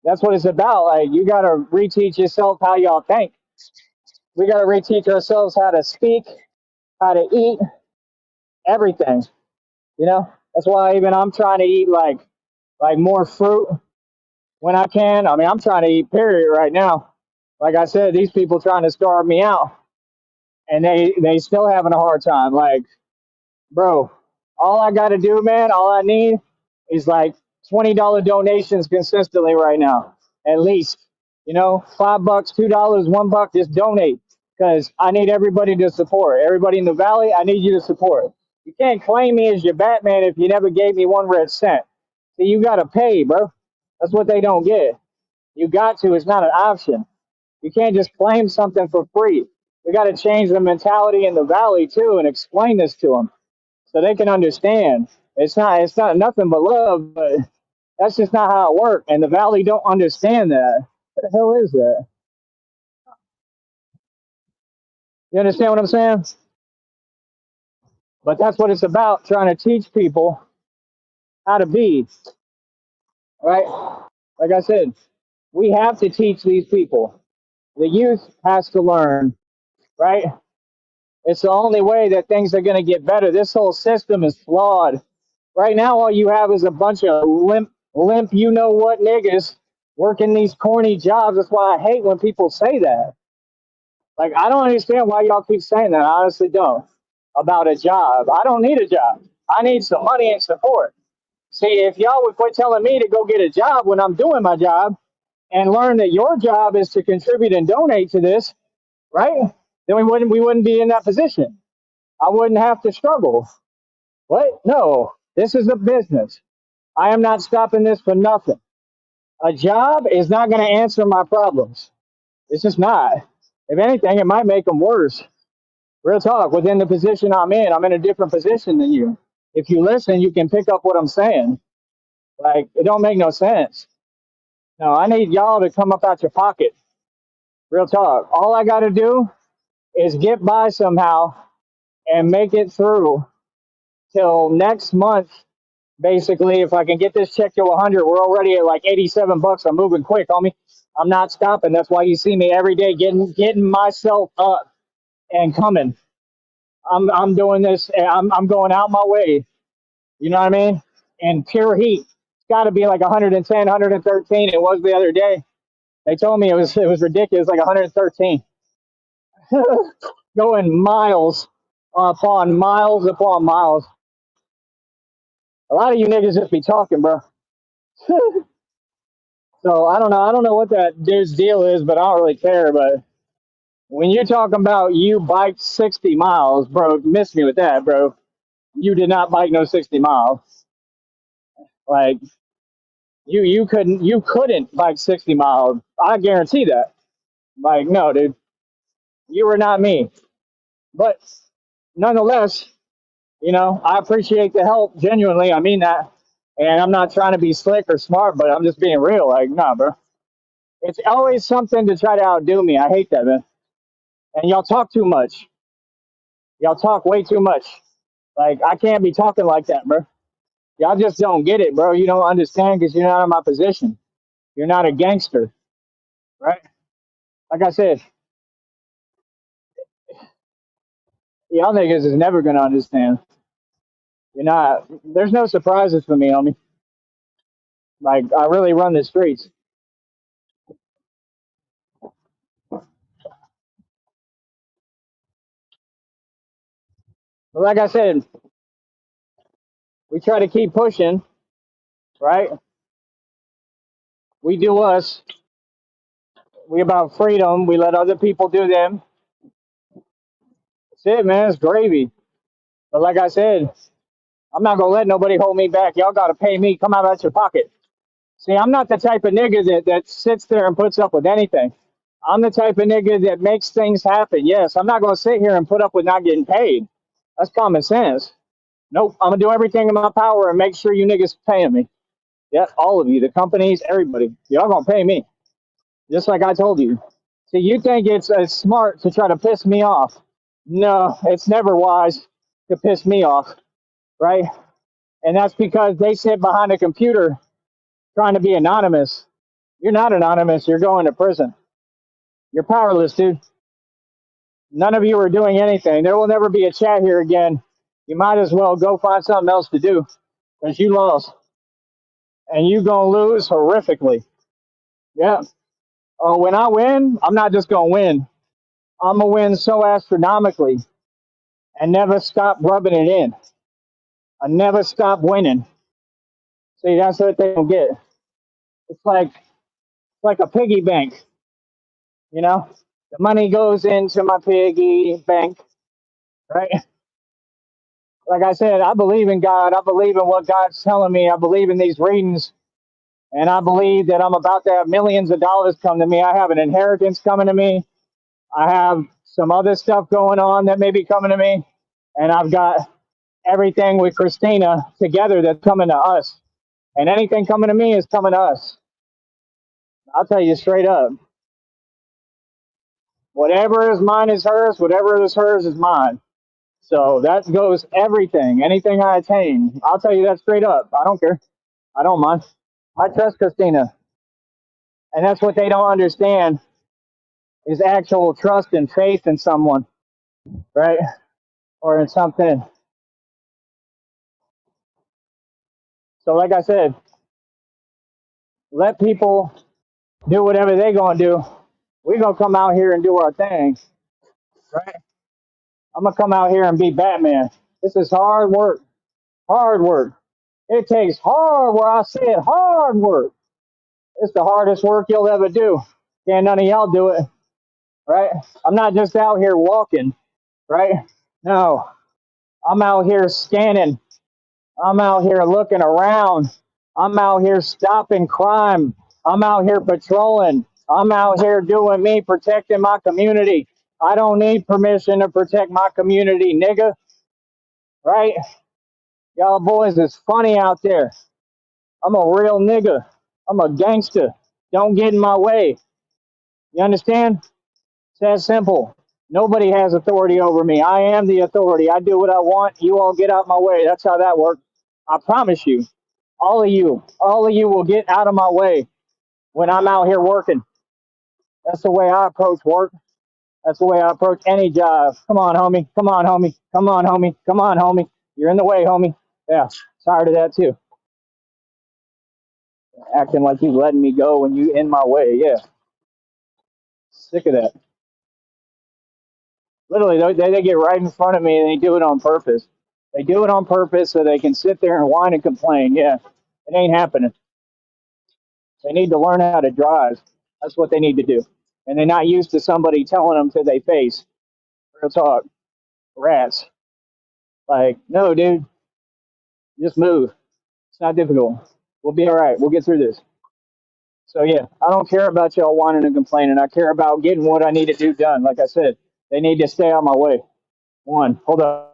that's what it's about. Like you got to reteach yourself how y'all think. We got to reteach ourselves how to speak, how to eat, everything. You know, that's why even I'm trying to eat like more fruit when I can. I mean, I'm trying to eat period right now. Like I said, these people trying to starve me out, and they still having a hard time. Like, bro, all I got to do, man, all I need is like $20 donations consistently right now, at least. You know, $5, $2, $1, just donate because I need everybody to support. Everybody in the valley, I need you to support. You can't claim me as your Batman if you never gave me one red cent. See, you got to pay, bro. That's what they don't get. You got to. It's not an option. You can't just claim something for free. We got to change the mentality in the valley too and explain this to them so they can understand. It's not nothing but love, but that's just not how it works. And the valley don't understand that. What the hell is that? You understand what I'm saying? But that's what it's about, trying to teach people how to be, right? Like I said, we have to teach these people. The youth has to learn, right? It's the only way that things are going to get better. This whole system is flawed. Right now, all you have is a bunch of limp, you know what niggas working these corny jobs. That's why I hate when people say that. Like, I don't understand why y'all keep saying that. I honestly don't. About a job. I don't need a job. I need some money and support. See, if y'all would quit telling me to go get a job when I'm doing my job and learn that your job is to contribute and donate to this, right? Then we wouldn't be in that position. I wouldn't have to struggle. What? No. This is a business. I am not stopping this for nothing. A job is not going to answer my problems. It's just not. If anything, it might make them worse. Real talk. Within the position I'm in a different position than you. If you listen, you can pick up what I'm saying. Like, it don't make no sense. No, I need y'all to come up out your pocket. Real talk. All I got to do is get by somehow and make it through till next month. Basically, if I can get this check to 100, we're already at like 87 bucks. I'm moving quick, homie. I'm not stopping. That's why you see me every day getting myself up and coming. I'm doing this. I'm going out my way. You know what I mean? And pure heat. It's got to be like 110, 113. It was the other day. They told me it was ridiculous, like 113. Going miles upon miles upon miles. A lot of you niggas just be talking, bro. So I don't know. I don't know what that dude's deal is, but I don't really care. But when you're talking about you biked 60 miles, bro, miss me with that, bro. You did not bike no 60 miles. Like you couldn't bike 60 miles. I guarantee that. Like no, dude, you were not me. But nonetheless, I appreciate the help. Genuinely, I mean that. And I'm not trying to be slick or smart, but I'm just being real. Like, nah, bro. It's always something to try to outdo me. I hate that, man. And y'all talk too much. Y'all talk way too much. Like, I can't be talking like that, bro. Y'all just don't get it, bro. You don't understand because you're not in my position. You're not a gangster, right? Like I said, y'all niggas is never gonna understand. You're not. There's no surprises for me, homie. Like, I really run the streets. But like I said, we try to keep pushing, right? We do us. We about freedom. We let other people do them. That's it, man. It's gravy. But like I said, I'm not gonna let nobody hold me back. Y'all gotta pay me. Come out your pocket. See, I'm not the type of nigga that sits there and puts up with anything. I'm the type of nigga that makes things happen. Yes, I'm not gonna sit here and put up with not getting paid. That's common sense. Nope. I'm gonna do everything in my power and make sure you niggas paying me. Yeah, all of you, the companies, everybody. Y'all gonna pay me. Just like I told you. See, you think it's smart to try to piss me off. No, it's never wise to piss me off, right? And that's because they sit behind a computer trying to be anonymous. You're not anonymous. You're going to prison. You're powerless, dude. None of you are doing anything. There will never be a chat here again. You might as well go find something else to do because you lost. And you going to lose horrifically. Yeah. Oh, when I win, I'm not just going to win. I'm going to win so astronomically and never stop rubbing it in. I never stop winning. See, that's what they don't get. It's like a piggy bank, you know? The money goes into my piggy bank, right? Like I said, I believe in God. I believe in what God's telling me. I believe in these readings. And I believe that I'm about to have millions of dollars come to me. I have an inheritance coming to me. I have some other stuff going on that may be coming to me. And I've got everything with Christina together that's coming to us. And anything coming to me is coming to us. I'll tell you straight up. Whatever is mine is hers. Whatever is hers is mine. So that goes everything. Anything I attain. I'll tell you that straight up. I don't care. I don't mind. I trust Christina. And that's what they don't understand is actual trust and faith in someone, right? Or in something. So like I said, let people do whatever they gonna do. We gonna come out here and do our thing, right? I'm gonna come out here and be Batman. This is hard work. Hard work. It takes hard work. I said hard work. It's the hardest work you'll ever do. Can't none of y'all do it, right? I'm not just out here walking, right? No, I'm out here scanning. I'm out here looking around. I'm out here stopping crime. I'm out here patrolling. I'm out here doing me, protecting my community. I don't need permission to protect my community, nigga, right? Y'all boys is funny out there. I'm a real nigga. I'm a gangster. Don't get in my way. You understand? It's that simple. Nobody has authority over me. I am the authority. I do what I want. You all get out my way. That's how that works. I promise you. All of you will get out of my way when I'm out here working. That's the way I approach work. That's the way I approach any job. Come on, homie. Come on, homie. Come on, homie. Come on, homie. You're in the way, homie. Yeah, tired of that too. Acting like you letting me go when you in my way. Yeah, sick of that. Literally, they get right in front of me and they do it on purpose. They do it on purpose so they can sit there and whine and complain. Yeah, it ain't happening. They need to learn how to drive. That's what they need to do. And they're not used to somebody telling them to their face. Real talk. Rats. Like, no, dude, just move. It's not difficult. We'll be all right. We'll get through this. So, yeah, I don't care about y'all whining and complaining. I care about getting what I need to do done. Like I said, they need to stay out my way. One, hold up.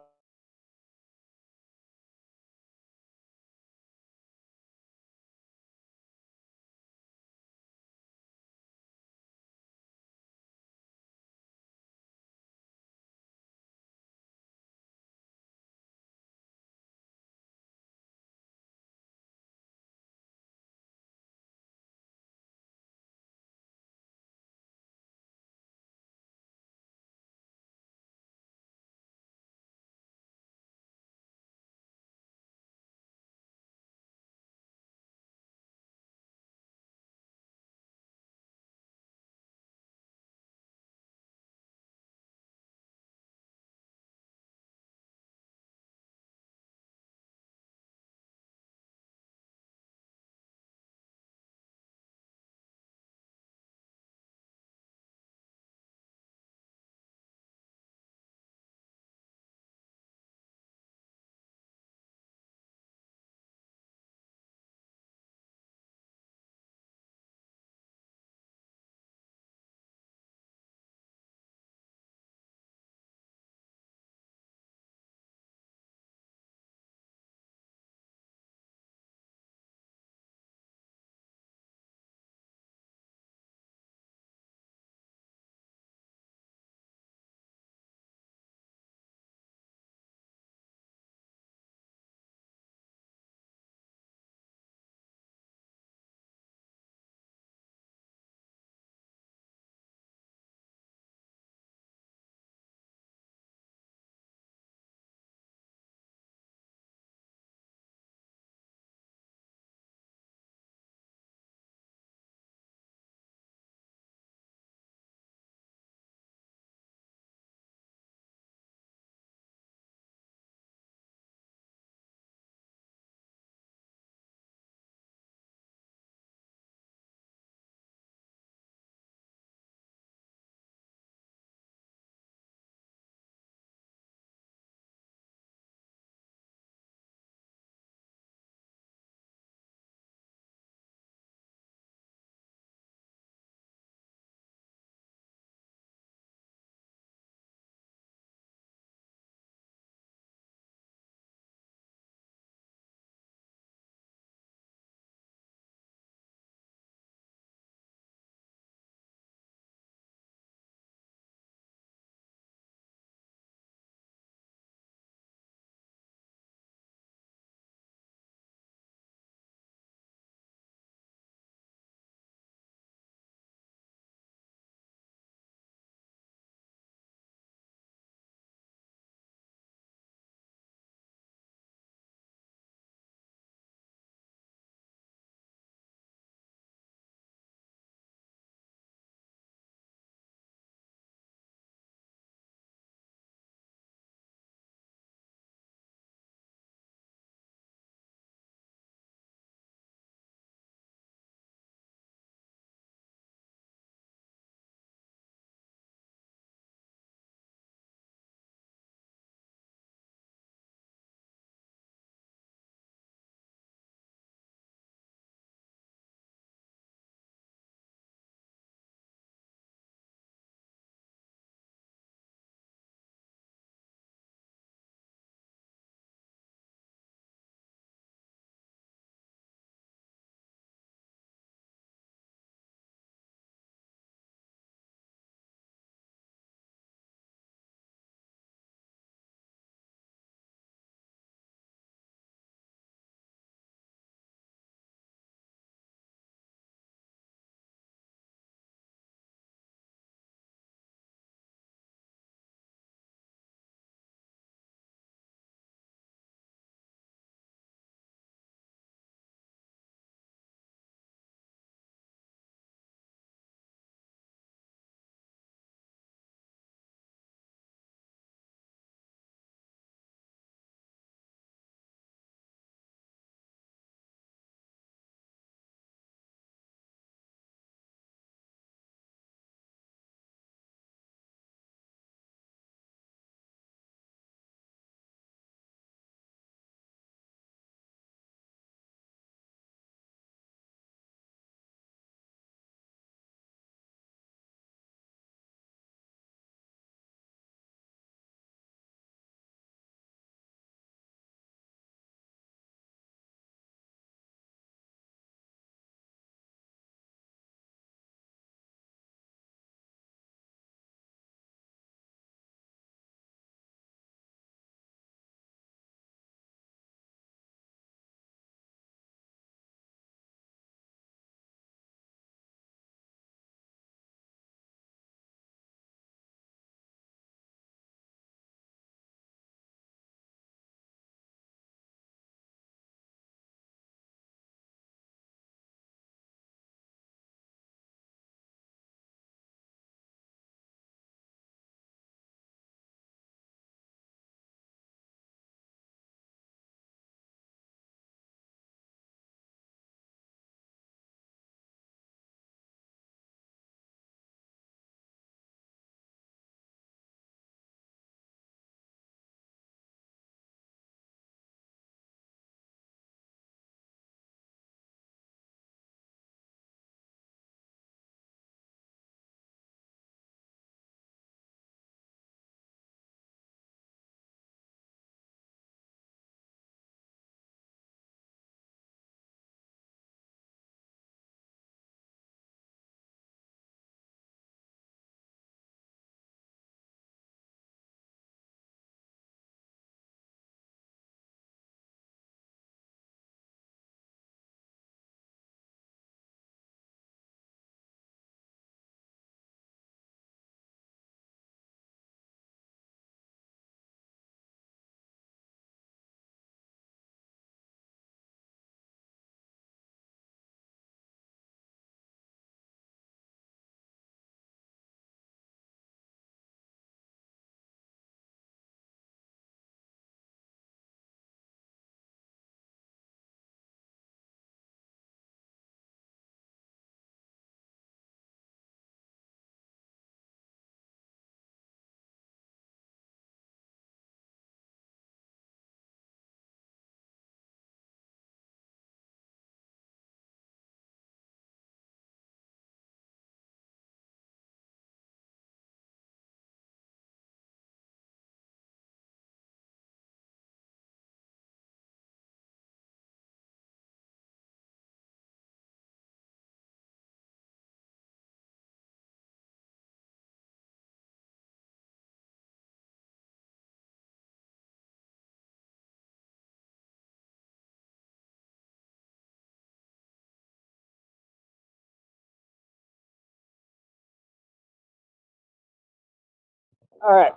All right,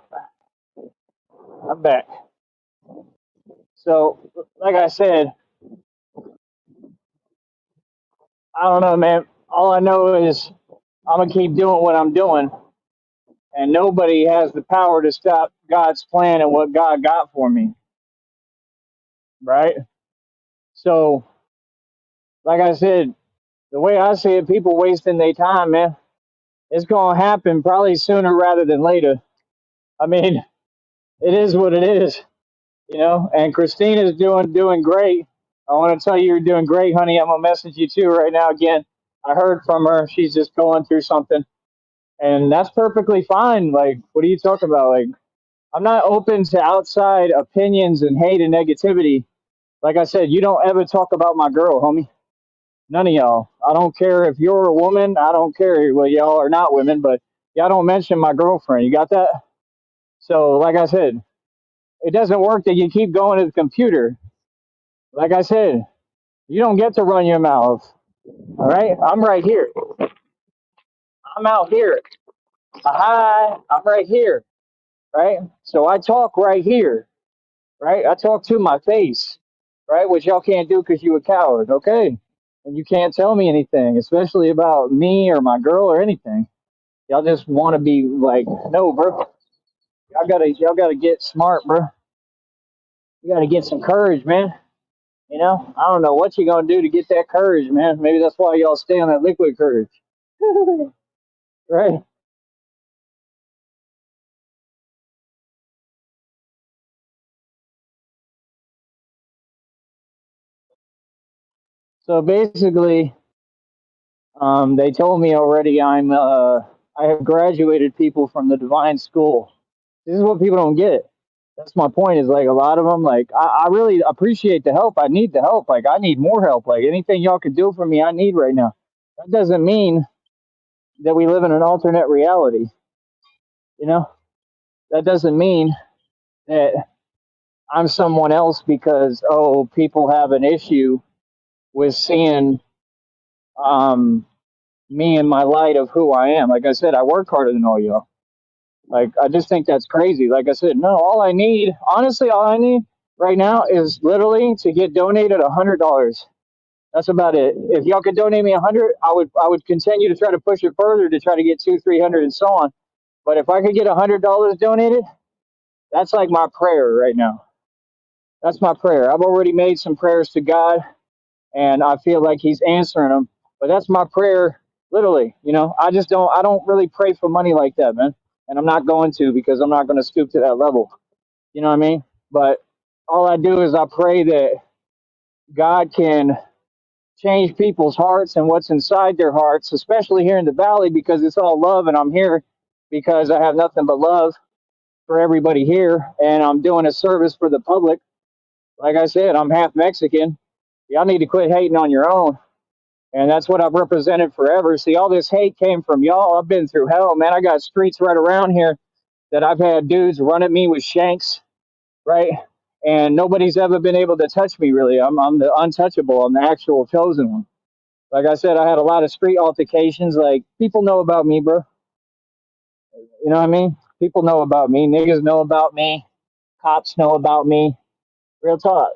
I'm back. So, like I said, I don't know, man. All I know is I'm gonna keep doing what I'm doing, and nobody has the power to stop God's plan and what God got for me, right? So, like I said, the way I see it, people wasting their time, man. It's gonna happen probably sooner rather than later. I mean, it is what it is, you know. And Christina's doing great. I want to tell you, you're doing great, honey. I'm gonna message you too right now. Again, I heard from her. She's just going through something, and that's perfectly fine. Like, what are you talking about? Like, I'm not open to outside opinions and hate and negativity. Like I said, you don't ever talk about my girl, homie. None of y'all. I don't care if you're a woman. I don't care. Well, y'all are not women, but y'all don't mention my girlfriend. You got that? So, like I said, it doesn't work that you keep going to the computer. Like I said, you don't get to run your mouth. All right? I'm right here. I'm out here. Hi, I'm right here. Right? So I talk right here. Right? I talk to my face. Right? Which y'all can't do because you a coward. Okay? And you can't tell me anything, especially about me or my girl or anything. Y'all just want to be like, no, bro. Y'all gotta get smart, bro. You gotta get some courage, man. You know, I don't know what you're gonna do to get that courage, man. Maybe that's why y'all stay on that liquid courage, right? So basically, they told me already I have graduated people from the divine school. This is what people don't get. That's my point. Is like a lot of them. Like I really appreciate the help. I need the help. Like I need more help. Like anything y'all could do for me, I need right now. That doesn't mean that we live in an alternate reality. You know, that doesn't mean that I'm someone else because people have an issue with seeing um me in my light of who I am. Like I said, I work harder than all y'all. Like I just think that's crazy. Like I said, no, all I need, honestly, all I need right now is literally to get donated $100. That's about it. If y'all could donate me 100, I would continue to try to push it further to try to get 200, 300, and so on. But if I could get $100 donated, that's like my prayer right now. That's my prayer. I've already made some prayers to God, and I feel like He's answering them. But that's my prayer, literally. You know, I don't really pray for money like that, man. And I'm not going to because I'm not going to stoop to that level. You know what I mean? But all I do is I pray that God can change people's hearts and what's inside their hearts, especially here in the valley, because it's all love, and I'm here because I have nothing but love for everybody here, and I'm doing a service for the public. Like I said, I'm half Mexican. Y'all need to quit hating on your own. And that's what I've represented forever. See, all this hate came from y'all. I've been through hell, man. I got streets right around here that I've had dudes run at me with shanks, right? And nobody's ever been able to touch me, really. I'm the untouchable. I'm the actual chosen one. Like I said, I had a lot of street altercations. Like, people know about me, bro. You know what I mean? People know about me. Niggas know about me. Cops know about me. Real talk.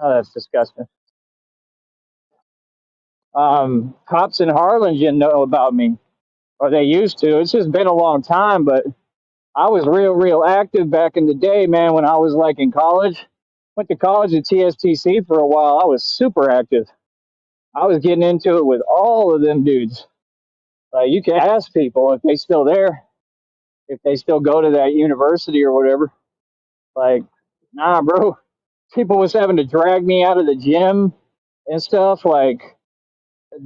Oh, that's disgusting. Cops in Harlingen know about me, or they used to. It's just been a long time, but I was real active back in the day, man, when I was like in college. Went to college at TSTC for a while. I was super active. I was getting into it with all of them dudes. You can ask people if they still there, if they still go to that university or whatever. Like, nah, bro. People was having to drag me out of the gym and stuff. Like,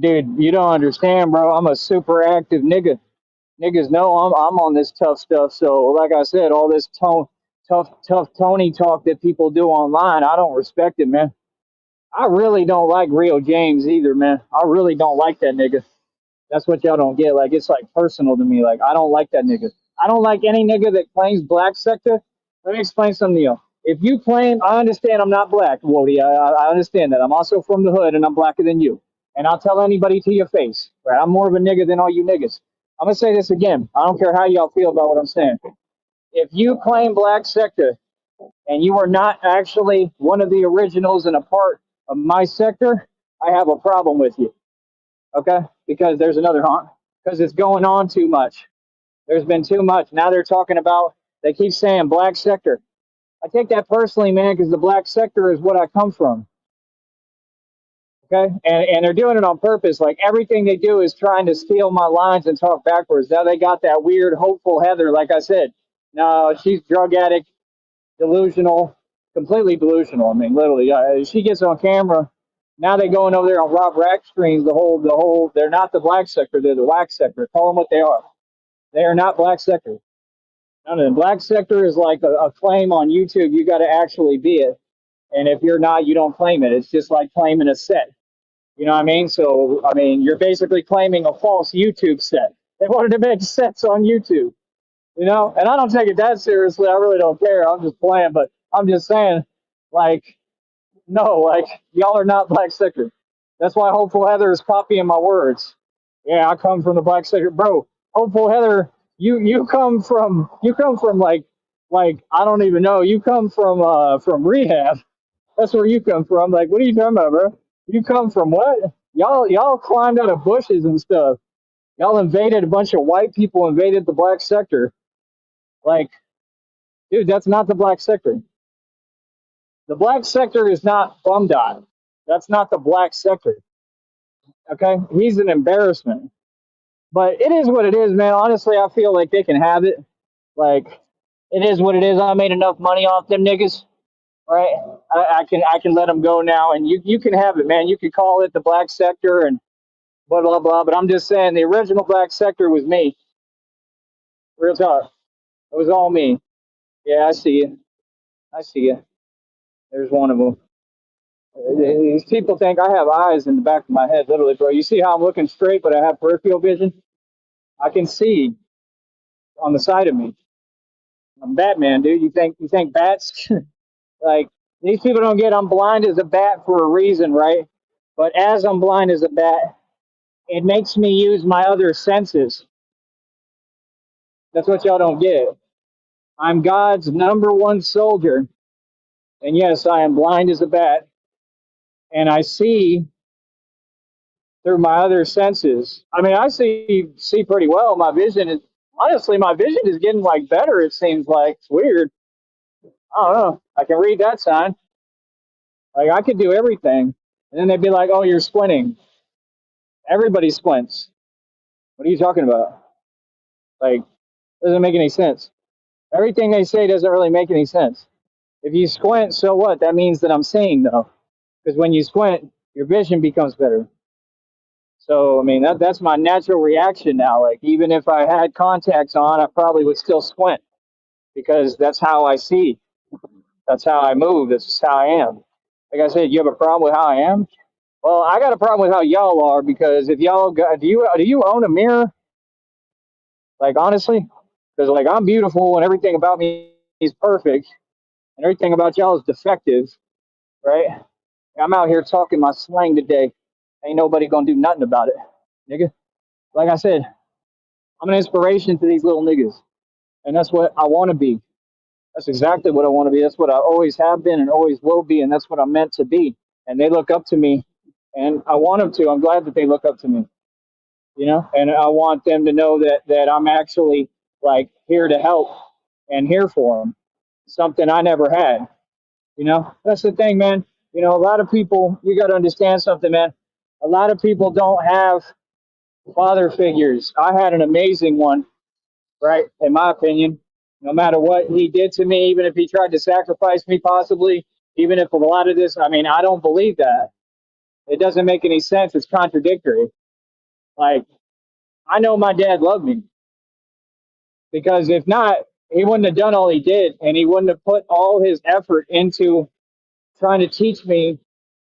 dude, you don't understand, bro. I'm a super active nigga. Niggas know I'm on this tough stuff. So, like I said, all this tough Tony talk that people do online, I don't respect it, man. I really don't like Rio James either, man. I really don't like that nigga. That's what y'all don't get. Like, it's like personal to me. Like, I don't like that nigga. I don't like any nigga that claims black sector. Let me explain something to you. If you claim, I understand I'm not black, Wody. I understand that. I'm also from the hood and I'm blacker than you. And I'll tell anybody to your face, right? I'm more of a nigga than all you niggas. I'm going to say this again. I don't care how y'all feel about what I'm saying. If you claim black sector and you are not actually one of the originals and a part of my sector, I have a problem with you. Okay? Because there's another haunt. Because it's going on too much. There's been too much. Now they're talking about, they keep saying black sector. I take that personally, man, because the black sector is what I come from. Okay? And they're doing it on purpose. Like everything they do is trying to steal my lines and talk backwards. Now they got that weird, hopeful Heather, like I said. No, she's drug addict, delusional, completely delusional. I mean, literally, she gets on camera. Now they going over there on Rob Rack streams. They're not the black sector. They're the whack sector. Call them what they are. They are not black sector. None of them. Black sector is like a claim on YouTube. You got to actually be it. And if you're not, you don't claim it. It's just like claiming a set. You know what I mean? So, I mean, you're basically claiming a false YouTube set. They wanted to make sets on YouTube. You know, and I don't take it that seriously. I really don't care. I'm just playing, but I'm just saying, like, no, like, y'all are not black sector. That's why Hopeful Heather is copying my words. Yeah, I come from the black sector, bro. Hopeful Heather, you come from like I don't even know. You come from rehab. That's where you come from. Like, what are you talking about, bro? You come from what? Y'all climbed out of bushes and stuff. Y'all invaded a bunch of white people, invaded the black sector. Like, dude, that's not the black sector. The black sector is not Bum Dot. That's not the black sector. Okay? He's an embarrassment. But it is what it is, man. Honestly, I feel like they can have it. Like, it is what it is. I made enough money off them niggas, right? I can let them go now, and you can have it, man. You can call it the black sector and blah blah blah. But I'm just saying, the original black sector was me. Real talk. It was all me. Yeah, I see you. I see you. There's one of them. These people think I have eyes in the back of my head, literally, bro. You see how I'm looking straight, but I have peripheral vision? I can see on the side of me. I'm Batman, dude. You think bats like these people don't get I'm blind as a bat for a reason, right? But as I'm blind as a bat, it makes me use my other senses. That's what y'all don't get. I'm God's number one soldier. And yes, I am blind as a bat. And I see through my other senses. I mean, I see pretty well. My vision is honestly, my vision is getting like better. It seems like it's weird. I don't know. I can read that sign. Like I could do everything, and then they'd be like, "Oh, you're squinting." Everybody squints. What are you talking about? Like, doesn't make any sense. Everything they say doesn't really make any sense. If you squint, so what? That means that I'm seeing though, because when you squint, your vision becomes better. So I mean that's my natural reaction now. Like even if I had contacts on, I probably would still squint because that's how I see. That's how I move. That's how I am. Like I said, you have a problem with how I am? Well, I got a problem with how y'all are because if y'all got, do you own a mirror? Like honestly, because like I'm beautiful and everything about me is perfect and everything about y'all is defective, right? I'm out here talking my slang today. Ain't nobody gonna do nothing about it, nigga. Like I said, I'm an inspiration to these little niggas, and that's what I want to be. That's exactly what I want to be. That's what I always have been and always will be, and that's what I'm meant to be. And they look up to me, and I want them to. I'm glad that they look up to me, you know. And I want them to know that I'm actually like here to help and here for them. Something I never had, you know. That's the thing, man. You know, a lot of people. You got to understand something, man. A lot of people don't have father figures. I had an amazing one, right? In my opinion, no matter what he did to me, even if he tried to sacrifice me, possibly, even if a lot of this, I mean, I don't believe that. It doesn't make any sense. It's contradictory. Like, I know my dad loved me because if not, he wouldn't have done all he did and he wouldn't have put all his effort into trying to teach me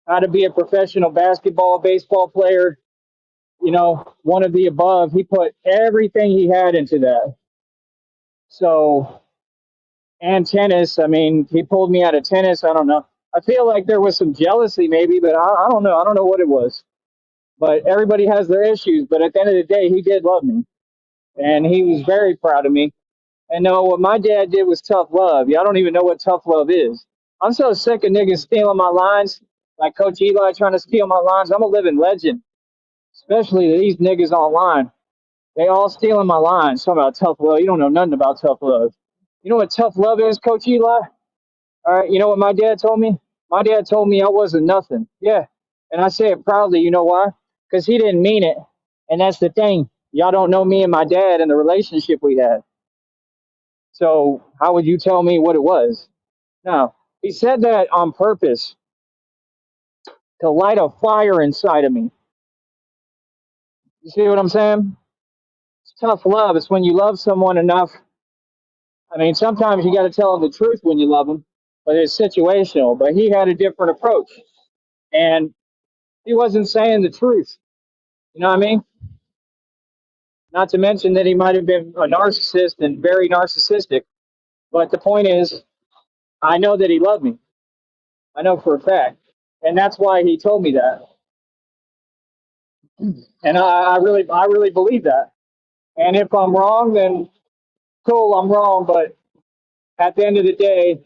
how to be a professional basketball, baseball player, you know, one of the above. He put everything he had into that. So, and tennis, I mean, he pulled me out of tennis. I don't know. I feel like there was some jealousy maybe, but I don't know. I don't know what it was. But everybody has their issues. But at the end of the day, he did love me. And he was very proud of me. And no, what my dad did was tough love. Y'all don't even know what tough love is. I'm so sick of niggas stealing my lines, like Coach Eli trying to steal my lines. I'm a living legend, especially these niggas online. They all stealing my lines. Talking about tough love. You don't know nothing about tough love. You know what tough love is, Coach Eli? All right, you know what my dad told me? My dad told me I wasn't nothing. Yeah. And I say it proudly, you know why? Because he didn't mean it. And that's the thing. Y'all don't know me and my dad and the relationship we had. So how would you tell me what it was? No. He said that on purpose to light a fire inside of me. You see what I'm saying? It's tough love. It's when you love someone enough. I mean, sometimes you got to tell them the truth when you love them, but it's situational. But he had a different approach. And he wasn't saying the truth. You know what I mean? Not to mention that he might have been a narcissist and very narcissistic. But the point is, I know that he loved me. I know for a fact. And that's why he told me that. And I really believe that. And if I'm wrong, then cool, I'm wrong. But at the end of the day,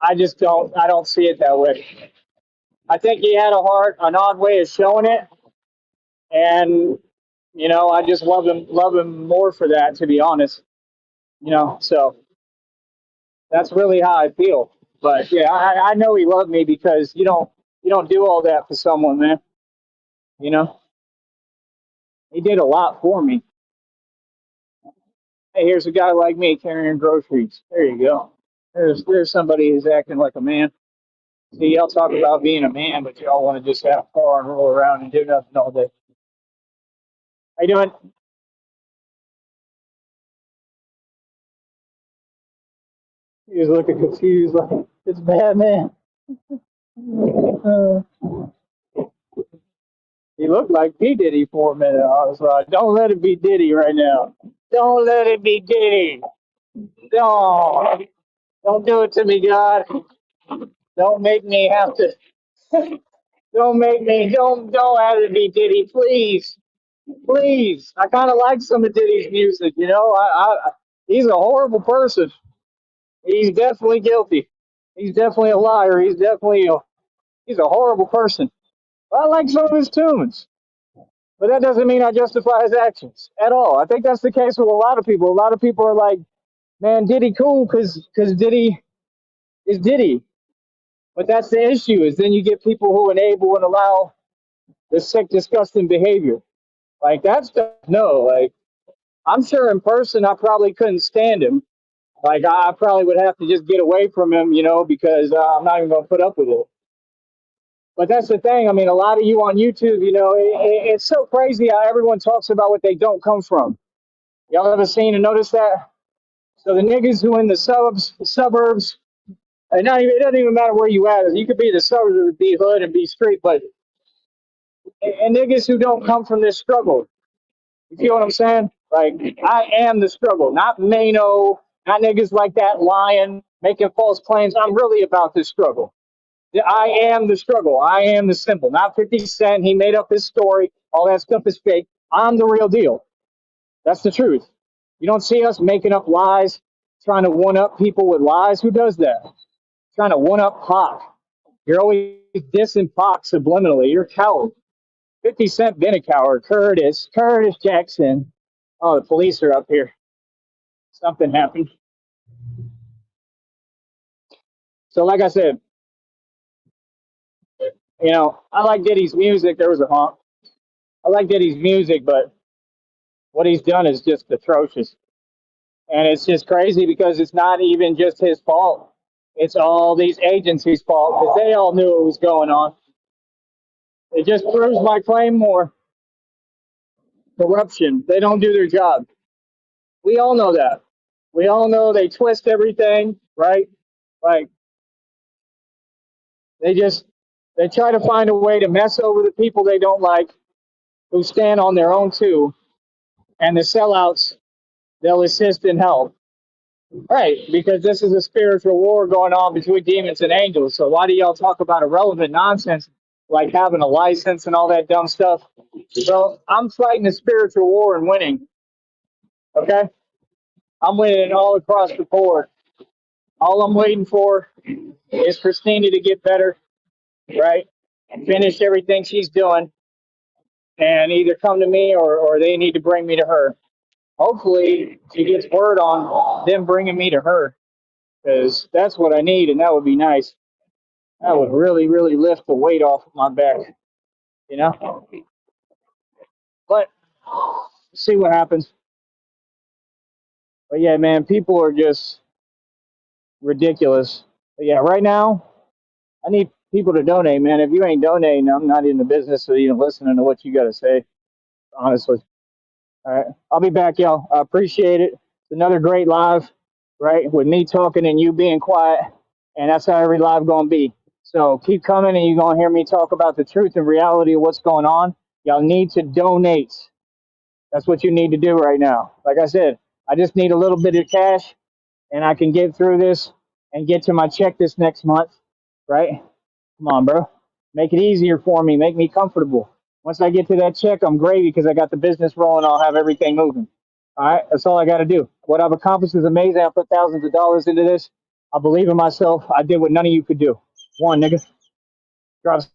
I don't see it that way. I think he had an odd way of showing it. And, I just love him more for that, to be honest. So that's really how I feel. But yeah, I know he loved me because you don't do all that for someone, man. You know, he did a lot for me. Hey, here's a guy like me carrying groceries. There you go. There's somebody who's acting like a man. See, y'all talk about being a man, but y'all want to just have a car and roll around and do nothing all day. How you doing? He was looking confused, like it's bad, man. Uh, he looked like P Diddy for a minute. I was like, don't let it be Diddy right now. Don't let it be Diddy. Don't do it to me, God. Don't make me have to. Don't make me. Don't have it be Diddy, please, please. I kind of like some of Diddy's music. He's a horrible person. He's definitely guilty. He's definitely a liar. He's a horrible person. But I like some of his tunes. But that doesn't mean I justify his actions at all. I think that's the case with a lot of people. A lot of people are like, man, Diddy cool because Diddy is Diddy. But that's the issue is then you get people who enable and allow the sick, disgusting behavior. Like that stuff, no. Like I'm sure in person I probably couldn't stand him. Like I probably would have to just get away from him, because I'm not even going to put up with it. But that's the thing. I mean, a lot of you on YouTube, it's so crazy how everyone talks about what they don't come from. Y'all ever seen and noticed that? So the niggas who in the suburbs, and it doesn't even matter where you at. You could be the suburbs or be hood and be street, but and niggas who don't come from this struggle. You feel what I'm saying? Like I am the struggle, not Mano, not niggas like that lying, making false claims. I'm really about this struggle. I am the struggle. I am the symbol, not 50 Cent. He made up his story. All that stuff is fake. I'm the real deal. That's the truth. You don't see us making up lies, trying to one up people with lies. Who does that? Trying to one up Pac. You're always dissing Pac subliminally. You're a coward. 50 Cent been a coward. Curtis Jackson. Oh, the police are up here. Something happened. So, like I said, I like Diddy's music. There was a honk. I like Diddy's music, but what he's done is just atrocious. And it's just crazy because it's not even just his fault. It's all these agencies' fault because they all knew what was going on. It just proves my claim more. Corruption. They don't do their job. We all know that. We all know they twist everything, right? Like they just they try to find a way to mess over the people they don't like, who stand on their own too, and the sellouts they'll assist and help. Right, because this is a spiritual war going on between demons and angels. So why do y'all talk about irrelevant nonsense like having a license and all that dumb stuff? So I'm fighting a spiritual war and winning. Okay? I'm winning all across the board. All I'm waiting for is Christina to get better, right? And finish everything she's doing and either come to me or they need to bring me to her. Hopefully she gets word on them bringing me to her because that's what I need and that would be nice. That would really, really lift the weight off of my back, you know? But see what happens. But yeah, man, people are just ridiculous. But yeah, right now, I need people to donate, man. If you ain't donating, I'm not in the business of even listening to what you got to say, honestly. All right. I'll be back, y'all. I appreciate it. It's another great live, right? With me talking and you being quiet. And that's how every live going to be. So keep coming and you're going to hear me talk about the truth and reality of what's going on. Y'all need to donate. That's what you need to do right now. Like I said, I just need a little bit of cash and I can get through this and get to my check this next month, right? Come on, bro. Make it easier for me. Make me comfortable. Once I get to that check, I'm gravy because I got the business rolling. I'll have everything moving. All right, that's all I got to do. What I've accomplished is amazing. I put thousands of dollars into this. I believe in myself. I did what none of you could do. One, nigga. Drops.